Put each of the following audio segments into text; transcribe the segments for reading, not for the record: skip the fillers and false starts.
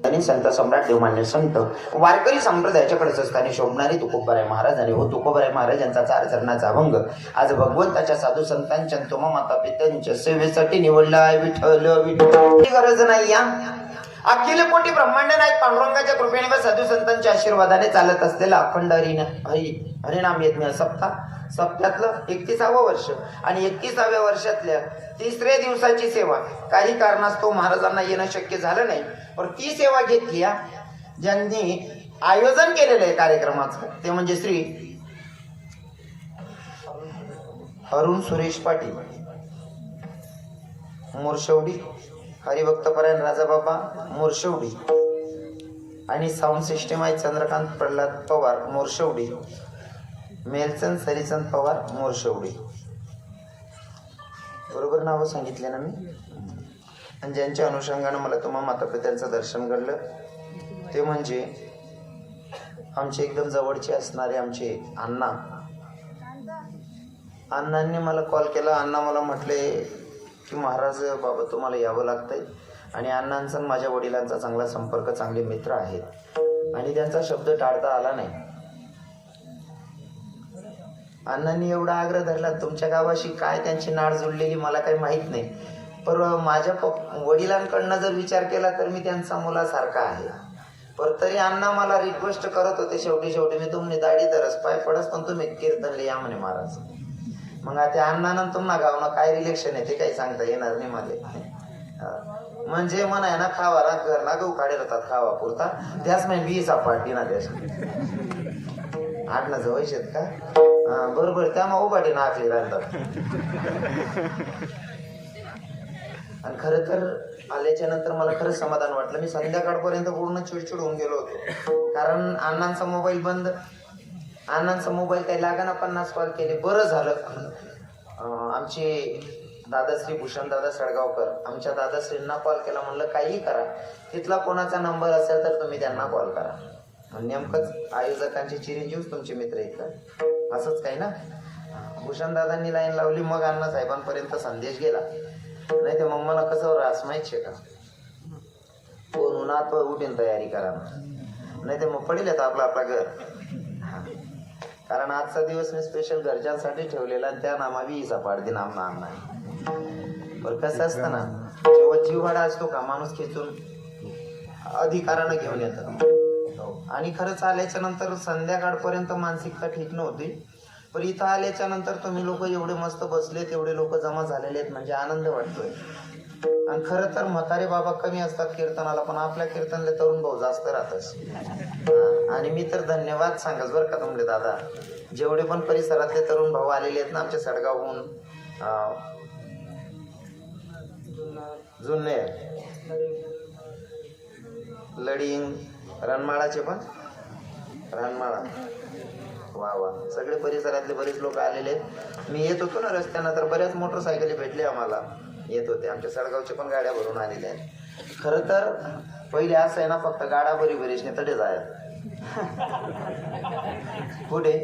आणि संत सम्राट देवमान्य संत वारकरी संप्रदायाच्याकडेच असताना शोभणारे तुकोबाराय महाराज आणि हो तुकोबाराय महाराज यांचा 4 चरणाचा अभंग आज भगवंताच्या साधू संतांच्या तुमा माता पित्यांच्या सेवेसाठी निवडला. विठ्ठल विठ्ठल गरज नाही या अखिल कोटी ब्रह्मांड नायक पांडुरंगाच्या कृपेने व साधू संतांच्या आशीर्वादाने चालत असलेला अखंड हरिनाम यज्ञ सप्त्यातलं 31वं वर्ष आणि 31व्या वर्षातल्या 3ऱ्या दिवसाची सेवा. काही कारणास्तव महाराजांना येणं शक्य झालं नाही, पण ती सेवा घेतली ज्यांनी आयोजन केलेलं आहे कार्यक्रमाचं ते म्हणजे श्री अरुण सुरेश पाटील मोरशेवडी, हरिभक्तपरायण राजाबाबा मोरशेवडी आणि साऊंड सिस्टम आहे चंद्रकांत प्रल्हाद पवार मोरशेवडी, मेलचंद सरीचंद पवार मोरशेवडी. बरोबर नावं सांगितले ना मी. आणि ज्यांच्या अनुषंगानं मला तुम्हा माता पित्यांचं दर्शन घडलं ते म्हणजे आमचे एकदम जवळचे असणारे आमचे अण्णांनी मला कॉल केला. अण्णा मला म्हटले की महाराज बाबा तुम्हाला यावं लागतंय. आणि अण्णांचा माझ्या वडिलांचा चांगला संपर्क, चांगले मित्र आहेत आणि त्यांचा शब्द टाळता आला नाही. अण्णांनी एवढा आग्रह धरला. तुमच्या गावाशी काय त्यांची नाळ जुळलेली मला काही माहीत नाही, पण माझ्या वडिलांकडनं जर विचार केला तर मी त्यांचा मुलासारखा आहे. पण तरी अण्णा मला रिक्वेस्ट करत होते शेवटी मी तुम्ही दाढी तरच पाय पडस पण तुम्ही कीर्तनले या म्हणे महाराज. मग आता अण्णानं तुम्हाला गावनं काय रिलेक्शन आहे ते काही सांगता येणार नाही मला. म्हणजे म्हणा ना खावा ना घर ना गहू काढेल होतात खावा पुरता त्याच नाही 20 पार्टी ना त्यास आठना जवळ शेत का बरोबर त्या मग उभाटी ना आखली राहतात. आणि खरं तर आल्याच्या नंतर मला खरंच समाधान वाटलं. मी संध्याकाळपर्यंत पूर्ण चिडचिड होऊन गेलो होतो, कारण अण्णांचा मोबाईल बंद, अण्णांचा मोबाईल काही लागाना 50 कॉल केले. बरं झालं आमचे दादाश्री भूषण दादा सडगावकर आमच्या दादाश्रींना कॉल केला. म्हणलं काही करा, तिथला कोणाचा नंबर असेल तर तुम्ही त्यांना कॉल करा. नेमकंच आयोजकांचे चिरंजीव तुमचे मित्र आहेत का असंच काही ना. भूषण दादांनी लाईन लावली, मग अण्णा साहेबांपर्यंत संदेश गेला. नाही तर मग मला कसं रास माहिती का कोण उन्हात उठीन तयारी करा, नाही तर मग पडेल आपलं आपलं घर. कारण आजचा दिवस मी स्पेशल घरच्यांसाठी ठेवलेला आणि त्या नामावी सपाडती नाम नाम नाही. पण कसं असतं ना, जेव्हा जीवहाडा असतो का माणूस खेचून अधिकारानं घेऊन येतं. आणि खरंच आल्याच्या नंतर संध्याकाळपर्यंत मानसिकता ठीक नव्हती, पण इथं आल्याच्या नंतर तुम्ही लोक एवढे मस्त बसलेत, एवढे लोक जमा झालेले आहेत म्हणजे आनंद वाटतोय. आणि खरं तर म्हातारे बाबा कमी असतात कीर्तनाला, पण आपल्या कीर्तनले तरुण भाऊ जास्त राहतात. आणि मी तर धन्यवाद सांगच बरं का तुमले दादा, जेवढे पण परिसरातले तरुण भाऊ आलेले आहेत ना आमच्या सडगावहून, जुन्ने लडिंग रणमाळाचे पण रणमाळा वा वा सगळे परिसरातले बरेच लोक आलेले आहेत. मी येत होतो ना रस्त्यानं तर बऱ्याच मोटरसायकली भेटले आम्हाला, येत होते. आमच्या सडगावचे पण गाड्या भरून आलेल्या आहेत. खरं तर पहिले असं आहे ना, फक्त गाडा बरीचने तडे जाय कुठे,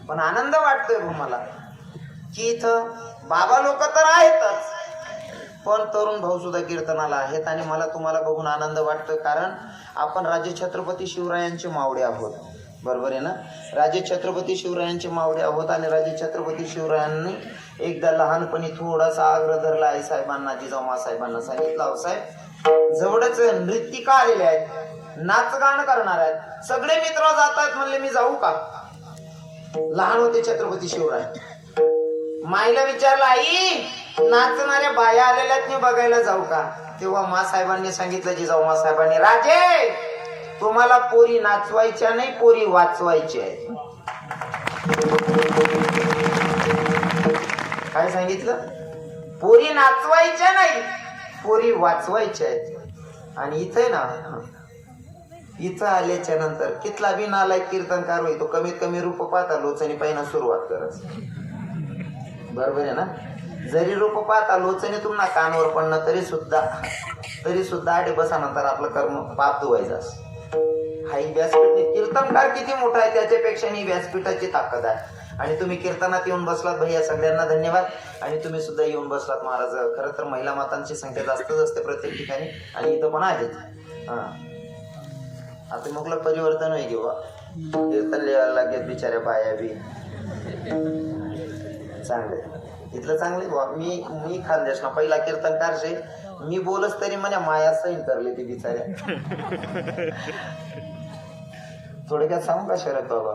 पण आनंद वाटतोय मला की इथं बाबा लोक तर आहेतच, पण तरुण भाऊ सुद्धा कीर्तनाला आहेत. आणि मला तुम्हाला बघून आनंद वाटतोय, कारण आपण राजे छत्रपती शिवरायांचे मावडे आहोत. बरोबर आहे ना, राजे छत्रपती शिवरायांचे मावडे आहोत. आणि राजे छत्रपती शिवरायांनी एकदा लहानपणी थोडासा आग्रह धरला आहे साहेबांना, जिजाऊ साहेबांना सांगितलं, अहो साहेब जवळच नृत्यिका आलेले आहेत, नाच गाणं करणार आहेत, सगळे मित्र जात आहेत. म्हणले मी जाऊ का. लहान होते छत्रपती शिवराय. माईला विचारलं, आई नाचणाऱ्या बाया आलेल्या आहेत, मी बघायला जाऊ का. तेव्हा मासाहेबांनी सांगितलं, जिजाऊ मासाहेबांनी, राजे तुम्हाला पोरी नाचवायच्या नाही, पोरी वाचवायच्या आहेत. काय सांगितलं, पोरी नाचवायच्या नाही, पोरी वाचवायच्या आहेत. आणि इथे ना, इथं आल्याच्या नंतर कितला बी नालायक कीर्तनकार होईल तो कमीत कमी रूप पाहता लोचणी पहिला सुरुवात करत. बरोबर आहे ना, जरी रूप पाहता लोचणी तुम्हाला कानवर पडणं तरी सुद्धा 8 बसानंतर आपलं कर्म पाप धुवायचं. हा व्यासपीठ कीर्तनकार किती मोठा आहे त्याच्यापेक्षा ही व्यासपीठाची ताकद आहे. आणि तुम्ही कीर्तनात येऊन बसलात भैया, सगळ्यांना धन्यवाद. आणि तुम्ही सुद्धा येऊन बसलात महाराज. खरं तर महिला मातांची संख्या जास्तच असते प्रत्येक ठिकाणी आणि इथं पण आहेत. हां, आता मग परिवर्तन होईल किंवा कीर्तन लिहायला लागेल बिचाऱ्या बाया बी चांगले इथलं चांगले बुवा. मी खानदेश ना पहिला कीर्तनकार शे, मी बोलच तरी म्हणे माया सैन करले ती बिचाऱ्या. थोडक्यात सांगू का शरद बाबा,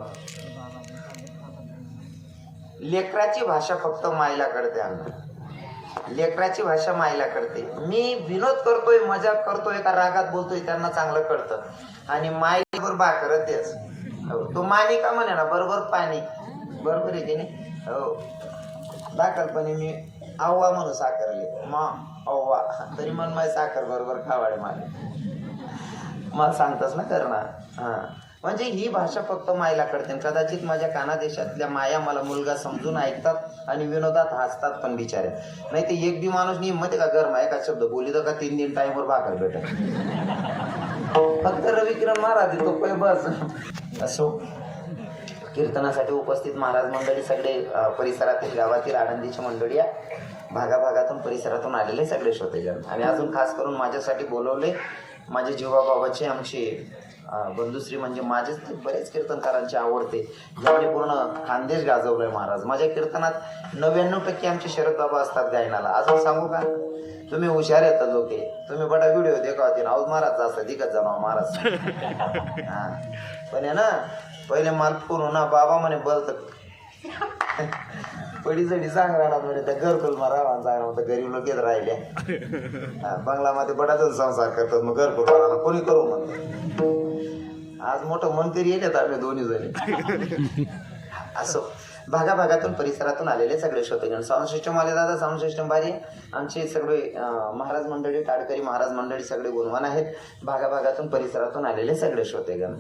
लेकराची भाषा फक्त मायला कळते अण्णा, लेकराची भाषा मायला कळते. मी विनोद करतोय, मजाक करतोय का रागात बोलतोय त्यांना चांगलं कळतं. आणि माय बरोबर बाकर तेच तो मानी का म्हणे ना बरोबर पाणी बरोबर आहे की नाही. हो, दाखलपणे मी आव्वा म्हणून साखरले मा अव्वा तरी मन माय साखर बरोबर खावाडे माले मला सांगतास ना करणार. हां, म्हणजे ही भाषा फक्त मायला कळते. कदाचित माझ्या कानादेशातल्या माया मला मुलगा समजून ऐकतात आणि विनोदात हसतात पण बिचाऱ्या. नाही ते एक बी माणूस नाही मध्ये का गरमा एका शब्द बोली तर का 3 दिन टाइमवर भाकर भेटत. फक्त रविकिरण महाराज तो पै बस. असो, कीर्तनासाठी उपस्थित महाराज मंडळी सगळे परिसरातील गावातील आनंदीची मंडळी भागाभागातून परिसरातून आलेले सगळे श्रोतेजन. आणि अजून खास करून माझ्यासाठी बोलवले माझे जीवाबाबाचे आमचे बंधुश्री, म्हणजे माझेच बरेच कीर्तनकारांचे आवडते, ज्यांनी पूर्ण खानदेश गाजवलंय महाराज. माझ्या कीर्तनात 99% आमचे शरद बाबा असतात गायनाला. अजून सांगू का, तुम्ही हुशार येतात लोक, तुम्ही बडा व्हिडिओ देखा नाव महाराज असं दिखत जाणं महाराज. हा, पण आहे ना पहिले माल करू ना बाबा म्हणे बलत पडी जडी सांग राहणार म्हणे त्या घरकुल मारावा जाणार म्हणतं गरीब लोक येत राहिल्या. बंगलामध्ये बडाच संसार करतात, मग घरकुल मारा कोणी करू म्हणतो. आज मोठं मंत्री येतात आम्ही दोन्ही जणी. असं भागाभागातून परिसरातून आलेले सगळे श्रोतेगण. साऊंड सिस्टम आले दादा, साऊंड सिस्टम भारी. आमचे सगळे महाराज मंडळी, टाळकरी महाराज मंडळी सगळे गुणवान आहेत. भागाभागातून परिसरातून आलेले सगळे श्रोतेगण,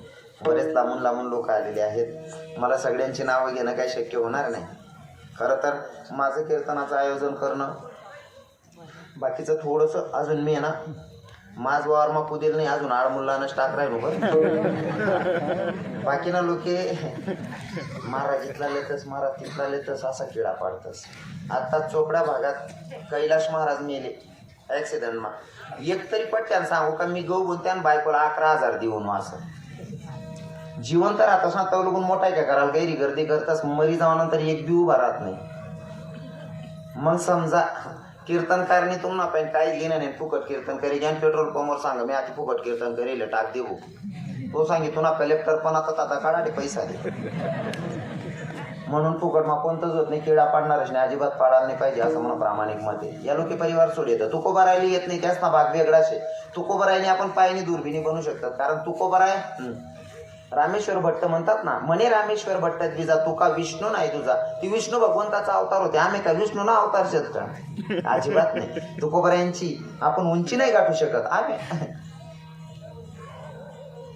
बरेच लांबून लांबून लोक आलेले आहेत. मला सगळ्यांची नावं घेणं काही शक्य होणार नाही. खरं तर माझं कीर्तनाचं आयोजन करणं बाकीचं थोडंसं अजून मी ना माझ वारमा पुदेल नाही, अजून आळमुल्लानं स्टाक राहिलो बरं. बाकी ना लोके महाराज इथला लेतस महाराज तिथला लेतस असा किडा पाडतस. आता चोपडा भागात कैलाश महाराज मेले ऍक्सिडेंट मा. एक तरी पट्ट्यान सांगू का मी गहू बोलत्यान बायकोला 11,000 देऊन असं जिवंत राहतस ना तो लोक मोठा का कराल गैरी गर्दी करतास मरी जाऊनंतर एक बी उभा राहत नाही. मग समजा कीर्तनकारणी तुम ना पण काही घेणं नाही, फुकट कीर्तन करी ज्ञान पेट्रोल पंपवर सांगा मी आता फुकट कीर्तन करेल टाक देऊ. तो सांगे तुला कलेक्टर पण आता काढाले पैसा दे म्हणून फुकट मग कोणतंच होत नाही. किडा पाडणारच नाही, अजिबात पाडायला नाही पाहिजे असं म्हणून प्रामाणिक मते. या लोके परिवार सोड येतं. तुकोबा राहिली येत नाही त्याच ना भाग वेगळा शे. तुकोबा राहिली आपण पायाने दुर्बिणी बनू शकतात, कारण तुकोबा राय रामेश्वर भट्ट म्हणतात ना, म्हणे रामेश्वर भट्ट तुझा तुका विष्णू नाही तुझा. ती विष्णू भगवंताचा अवतार होते, आम्ही काय विष्णू ना अवतार शेत का? अजिबात नाही. तुकोबरायांची आपण उंची नाही गाठू शकत आम्ही.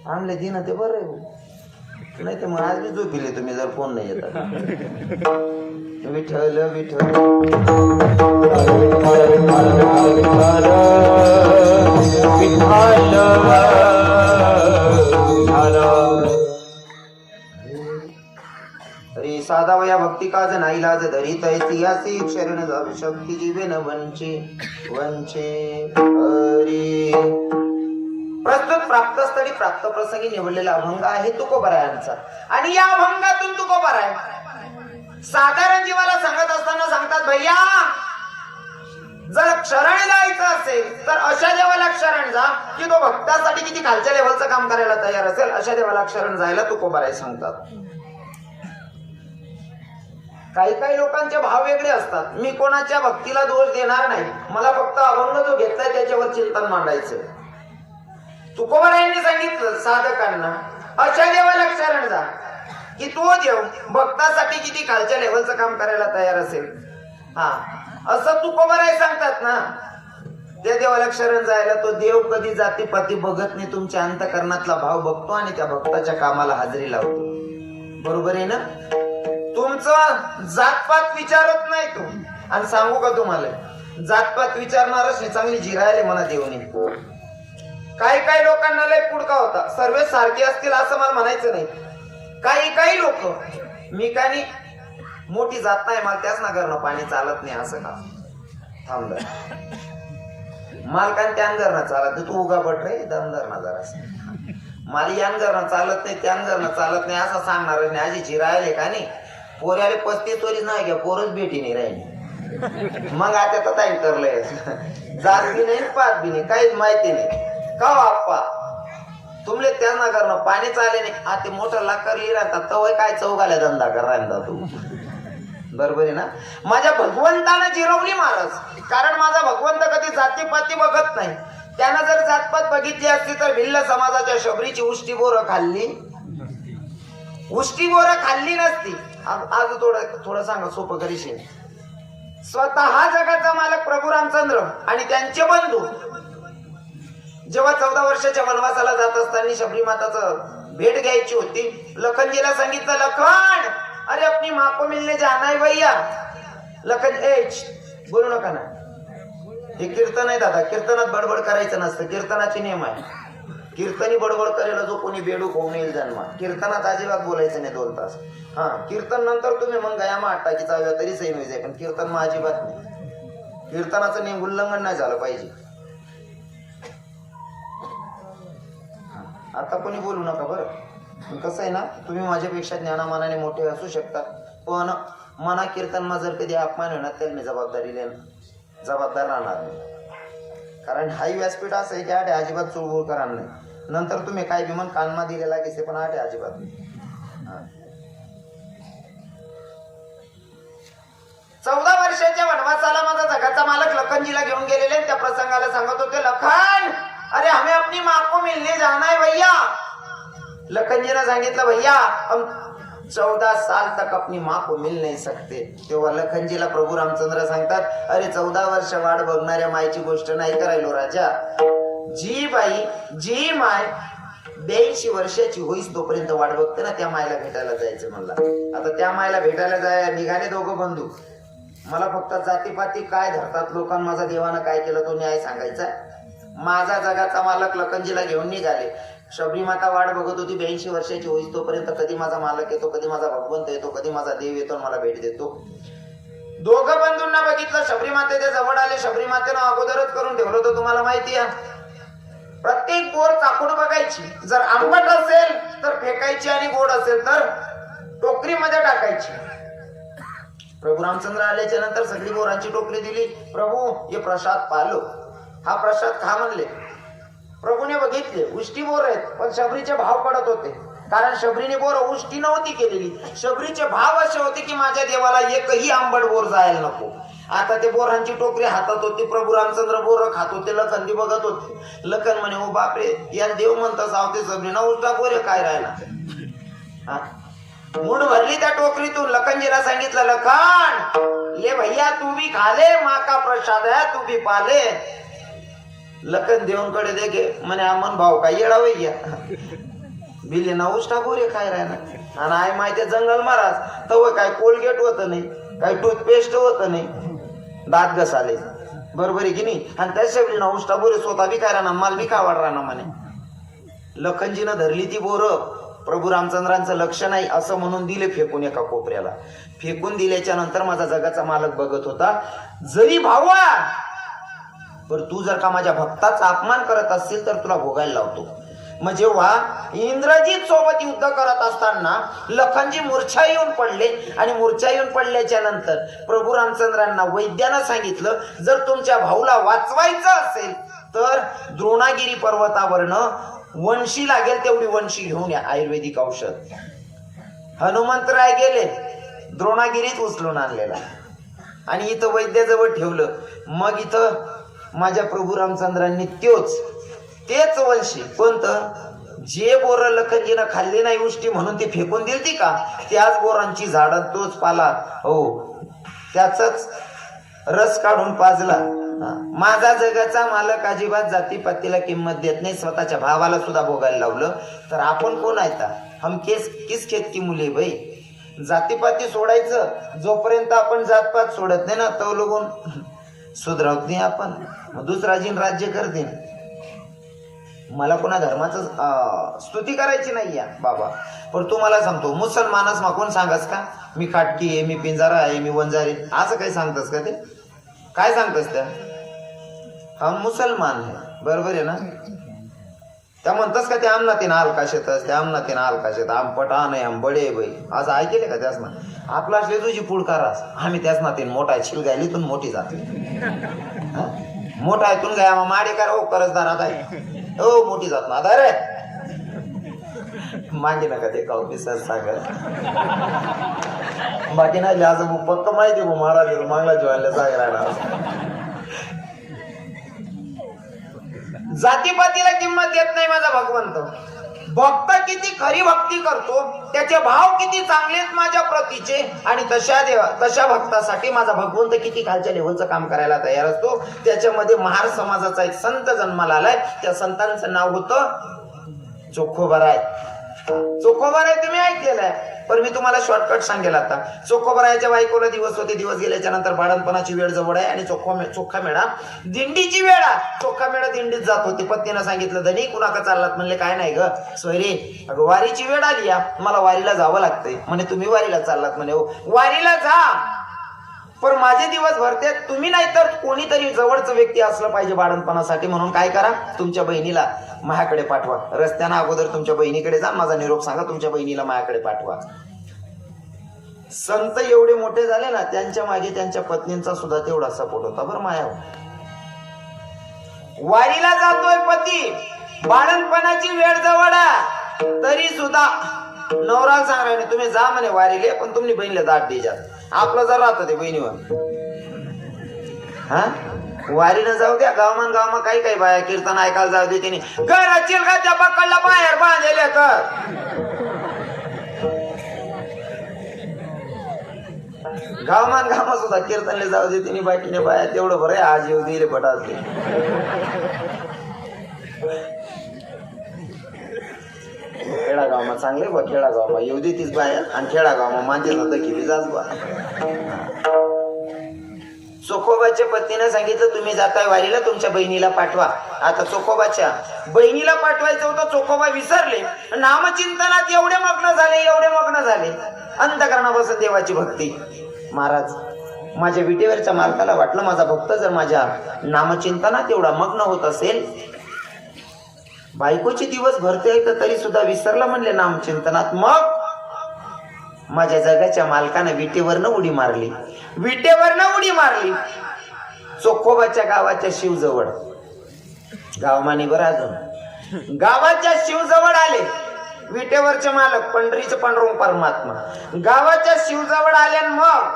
आणले दिन ते बरं आहे, नाही तर मग आज बी झोपिले तुम्ही जर फोन नाही येतात. विठ्ठल विठ्ठल अरे साधा वया भक्ती काज नाही लाज धरी तैसी शरण जाऊ शक्ती जीवेन वंचे वंचे. अरे प्रस्तुत प्राप्तस्थळी प्राप्त प्रसंगी निवडलेला अभंग आहे तुकोबरायांचा. आणि या अभंगातून तुकोबराय साधारण जीवाला सांगत असताना सांगतात, भैया जर शरण जायचं असेल तर अशा देवाला शरण जा की तो भक्तासाठी किती खालच्या लेवलचं काम करायला तयार असेल, अशा देवाला शरण जायला तुकोबराय सांगतात. काही काही लोकांचे भाव वेगळे असतात. मी कोणाच्या भक्तीला दोष देणार नाही, मला फक्त अभंग जो घेतलाय त्याच्यावर चिंतन मांडायचं. तुकोबरायांनी सांगितलं साधकांना अशा देवाला शरण जा की तो देव भक्तासाठी किती खालच्या लेवलचं काम करायला तयार असेल. हा असं तुकोबराय सांगतात ना, त्या देवाला शरण जायला तो देव कधी जातीपाती बघत नाही, तुमच्या अंतःकरणातला भाव बघतो आणि त्या भक्ताच्या कामाला हाजरी लावतो. बरोबर आहे ना? तुमचं जातपात विचारत नाही तो. आणि सांगू का तुम्हाला, जातपात विचारणारच नाही, चांगली जिरायले म्हणा देवने. काही काही लोकांना लय पुडका होता, सर्व सारखे असतील असं मला म्हणायचं नाही. काही काही लोक मी काही मोठी जात नाही मला त्याच नगरनं पाणी चालत नाही असं का? थांब मालकान त्यान करणं चालत तू उगा बट रे दमदार ना जरा मला यान करणं चालत नाही त्यान करणं चालत नाही असं सांगणार नाही. आजीची राहिले का नाही पोऱ्याले 35 वरीच नाही घ्या पोरच भेटी नाही राहिली. मग आता तर टाईम करलंय जात बी नाही पात बी नाही काहीच माहिती नाही का आप्पा तुमले त्याच ना करणं पाणी चाले नाही. आता मोटर लाकरली राहतात तवय काय चौघाल्या धंदा कर राहता तू बरोबर आहे ना. माझ्या भगवंतानं जिरवली महाराज कारण माझा भगवंत कधी जातीपाती बघत नाही. त्यानं जर जातपात बघितली असती तर भिल्ल समाजाच्या शबरीची उष्टी बोरं खाल्ली नसती. आज थोडं सांगा सोपं करीशील. स्वतः जगाचा मालक प्रभू रामचंद्र आणि त्यांचे बंधू जेव्हा 14 वर्षाच्या वनवासाला जात असताना शबरी माताचं भेट घ्यायची होती. लखनजीला सांगितलं लखन अरे अपनी माँ को मिलने जाना है भैया. लखन बोलू नका ना हे कीर्तन आहे दादा. कीर्तनात बडबड करायचं नसतं. कीर्तनाचे नियम आहे. कीर्तनी बडबड करेला जो कोणी बेडूक होऊन येईल जन्मा. कीर्तनात अजिबात बोलायचं नाही 2 तास. हा कीर्तन नंतर तुम्ही मग गया मग 8 टाकीचा वेळ तरी सही मिळते पण कीर्तन मग अजिबात नाही. कीर्तनाचं नियम उल्लंघन नाही झालं पाहिजे. आता कोणी बोलू नका बरं. कसं आहे ना तुम्ही माझ्यापेक्षा ज्ञानामानाने मोठे असू शकता पण मना कीर्तनमा जर कधी अपमान होणार त्याला मी जबाबदार राहणार नाही. कारण हाही व्यासपीठ असं आहे की आठे अजिबात चुळबुळ करणार नाही. नंतर तुम्ही काय विमान कानमा दिलेला की पण आठे अजिबात नाही. 14 वर्षाच्या वनवासाला माझा जगाचा मालक लखनजीला घेऊन गेलेले. त्या प्रसंगाला सांगत होते लखन अरे हमें अपनी माँ को मिलने जाना है भैया. लखनजी ने सांगितलं भैया हम 14 साल तक अपनी माँ को मिल नहीं सकते. तेव्हा लखनजीला प्रभू रामचंद्र सांगतात अरे 14 वर्ष वाट बघणाऱ्या मायची गोष्ट नाही करायलो राजा. जी बाई जी माय 82 वर्षाची होईस तोपर्यंत वाट बघते ना त्या मायला भेटायला जायचं म्हणला. आता त्या मायला भेटायला जाय निघाले दोघं बंधू. मला फक्त जातीपाती काय धरतात लोकांना माझा देवानं काय केलं तो न्याय सांगायचा. माझा जगाचा मालक लखनजीला घेऊन निघाले. शबरी माता वाट बघत होती 82 वर्षाची होईस तोपर्यंत कधी माझा मालक येतो कधी माझा भगवंत येतो कधी माझा देव येतो मला भेट देतो. दोघं बंधूंना बघितलं. शबरी मातेच्या जवळ आले. शबरी मातेनं अगोदरच करून ठेवलं होतं तुम्हाला माहिती आहे. प्रत्येक बोर चाकून बघायची. जर आंबट असेल तर फेकायची आणि गोड असेल तर टोकरीमध्ये टाकायची. प्रभू रामचंद्र आल्याच्या नंतर सगळी बोरांची टोकरी दिली. प्रभू हे प्रसाद पालो हा प्रसाद खा म्हणले. प्रभूने बघितले उष्टी बोर आहेत पण शबरीचे भाव पडत होते कारण शबरीने बोर उष्टी नव्हती केलेली. शबरीचे भाव असे होते की माझ्या देवाला एकही आंबट बोर जायला नको. आता ते बोरांची टोकरी हातात होती. प्रभू रामचंद्र बोर खात होते. लखन बघत होते. लखन म्हणे ओ बापरे या देव म्हणता सावते शबरी ना उष्टा बोर काय राहिला. मूड भरली त्या टोकरीतून. लखनजीला सांगितलं लखन ये भैया तू भी खा ले माँ का प्रसाद है तू भी पाले. लखन देवनकडे देखे म्हणे अमन भाऊ काय येडा वैया बिले ना उष्टा बोरे काय राहणार. आणि आई माहिती जंगल महाराज तव काय कोलगेट होत नाही काय टूथपेस्ट होत नाही दात घसाले बरोबर आहे की नाही. आणि त्या शेवटी ना उष्टा बोरे स्वतः बी काय राहणार माल बी खावाड राहणार म्हणे. लखनजीनं धरली ती बोरं. प्रभू रामचंद्रांचं लक्ष नाही असं म्हणून दिले फेकून एका कोपऱ्याला. फेकून दिल्याच्या नंतर माझा जगाचा मालक बघत होता. जरी भावा पर तू जर का माझ्या भक्ताचा अपमान करत असशील तर तुला भोगायला लावतो. मग जेव्हा इंद्रजीत सोबत युद्ध करत असताना लखनजी मूर्छा येऊन पडले आणि मूर्छा येऊन पडल्याच्या नंतर प्रभू रामचंद्रांना वैद्यानं सांगितलं जर तुमच्या भाऊला वाचवायचं असेल तर द्रोणागिरी पर्वतावरनं वंशी लागेल तेवढी वंशी घेऊन या आयुर्वेदिक औषध. हनुमंतराय गेले द्रोणागिरीत उचलून आणलेला आणि इथं वैद्याजवळ ठेवलं. मग इथं माझ्या प्रभू रामचंद्रांनी तेच वंशी कोणतं जे बोर लखनजीनं खाल्ली नाही उष्टी म्हणून ती फेकून दिलती का त्याच बोरांची झाडं तोच पाला हो त्याचाच रस काढून पाजला. माझा जगाचा मालक अजिबात जातीपातीला किंमत देत नाही. स्वतःच्या भावाला सुद्धा भोगायला लावलं तर आपण कोण आहेत. हम किस खेत की मुले भाई. जातीपाती सोडायचं जोपर्यंत आपण जातपात सोडत नाही ना तो लोगून सुधरवत नाही आपण. दुसरा जीन राज्य करते मला कोणा धर्माचं स्तुती करायची नाही या बाबा, पण तू मला सांगतो मुसलमानच कोण सांगस का मी खाटकी आहे, मी पिंजारा आहे, मी वंजारी, असं काही सांगतस का? ते काय सांगतस त्या? हम मुसलमान आहे, बरोबर आहे ना? त्या म्हणतस का ते आमना तीन आलकाशेतच, त्या आमना तीन आलकाशेत, आम पठाण आहे, आम बडे बाई, असं ऐकले का? त्याच ना आपला असले तुझी पुढकारास, आम्ही त्याच ना तीन मोठा शिलगायलीतून मोठी जाते, मोठा आहे तुन गाय माडे कर हो करजदारात आहे हो मोठी जात ना अरे मागे नका ते का ऑफिसर सांगत बाकी नाही आज पक्क माहिती भाऊ महाराज मागला जेवायला सांगायला. जातीपातीला किंमत देत नाही माझा भगवंत. भक्त किती खरी भक्ती करतो, त्याचे भाव किती चांगलेत माझ्या प्रतीचे, आणि तशा भक्तासाठी माझा भगवंत किती खालच्या लेवलचं काम करायला तयार असतो. त्याच्यामध्ये महार समाजाचा एक संत जन्माला आलाय. त्या संतांचं नाव होतं चोखोबराय. चोखोबराय तुम्ही ऐकलेलं आहे, पण मी तुम्हाला शॉर्टकट सांगेल आता. चोखोबरायच्या बायकोला दिवस होते, दिवस गेल्याच्या नंतर बाळणपणाची वेळ जवळ आहे आणि चोखा मेळा दिंडीची वेळ आहे. चोखा मेळा दिंडीत जात होती. पत्नीनं सांगितलं धनी कुणाका चाललात? म्हणले काय नाही ग सोयरे, अगं वारीची वेळ आली या, मला वारीला जावं लागतंय. म्हणे तुम्ही वारीला चाललात? म्हणे हो. वारीला जा, पण माझे दिवस भरते, तुम्ही नाही तर कोणीतरी जवळचं व्यक्ती असलं पाहिजे बाळणपणासाठी. म्हणून काय करा, तुमच्या बहिणीला माझ्याकडे पाठवा. रस्त्यानं अगोदर तुमच्या बहिणीकडे जा, माझा निरोप सांगा, तुमच्या बहिणीला माझ्याकडे पाठवा. संत एवढे मोठे झाले ना, त्यांच्या मागे त्यांच्या पत्नींचा सुद्धा तेवढा सपोर्ट होता बरं माया. वारीला जातोय पती, बाळणपणाची वेळ जवळ आहे, तरी सुद्धा नवरा सांगा तुम्ही जा म्हणे वारीले, पण तुम्ही बहिणीला दाट द्यायच्यात. आपलं जर राहतं ते बहिणीवर. हा वारीनं जाऊ द्या, गावमा काही काही बाया कीर्तन ऐकायला जाऊ दे, तिने घरातील का त्या पकडला बाहेर बांधले तर गावमा सुद्धा कीर्तनले जाऊ दे, तिने बाकीने बाया तेवढं बरं आहे. आज येऊ दिले पटाते. खेडागावमा चांगले बा, खेडागावमा येऊ दे तीच बाया, आणि खेडागावमा माझे जात की जाच बा. चोखोबाच्या पत्नीने सांगितलं तुम्ही जाताय वारीला, तुमच्या बहिणीला पाठवा. आता चोखोबाच्या बहिणीला पाठवायचं होतं, चोखोबा विसरले. नामचिंतनात एवढे मग्न झाले अंतःकरणापासून देवाची भक्ती. महाराज माझ्या विटेवरच्या मालकाला वाटलं माझा भक्त जर माझ्या नामचिंतनात एवढा मग्न होत असेल, बायकोचे दिवस भरते तर तरी सुद्धा विसरला म्हणले नामचिंतनात. मग माझ्या जगाच्या मालकानं विटेवरनं उडी मारली. चोखोबाच्या गावाच्या शिवजवळ, गावमानी बरं अजून, गावाच्या शिवजवळ आले. विटेवरचे मालक पंढरीचे पांडुरंग परमात्मा गावाच्या शिवजवळ आले. मग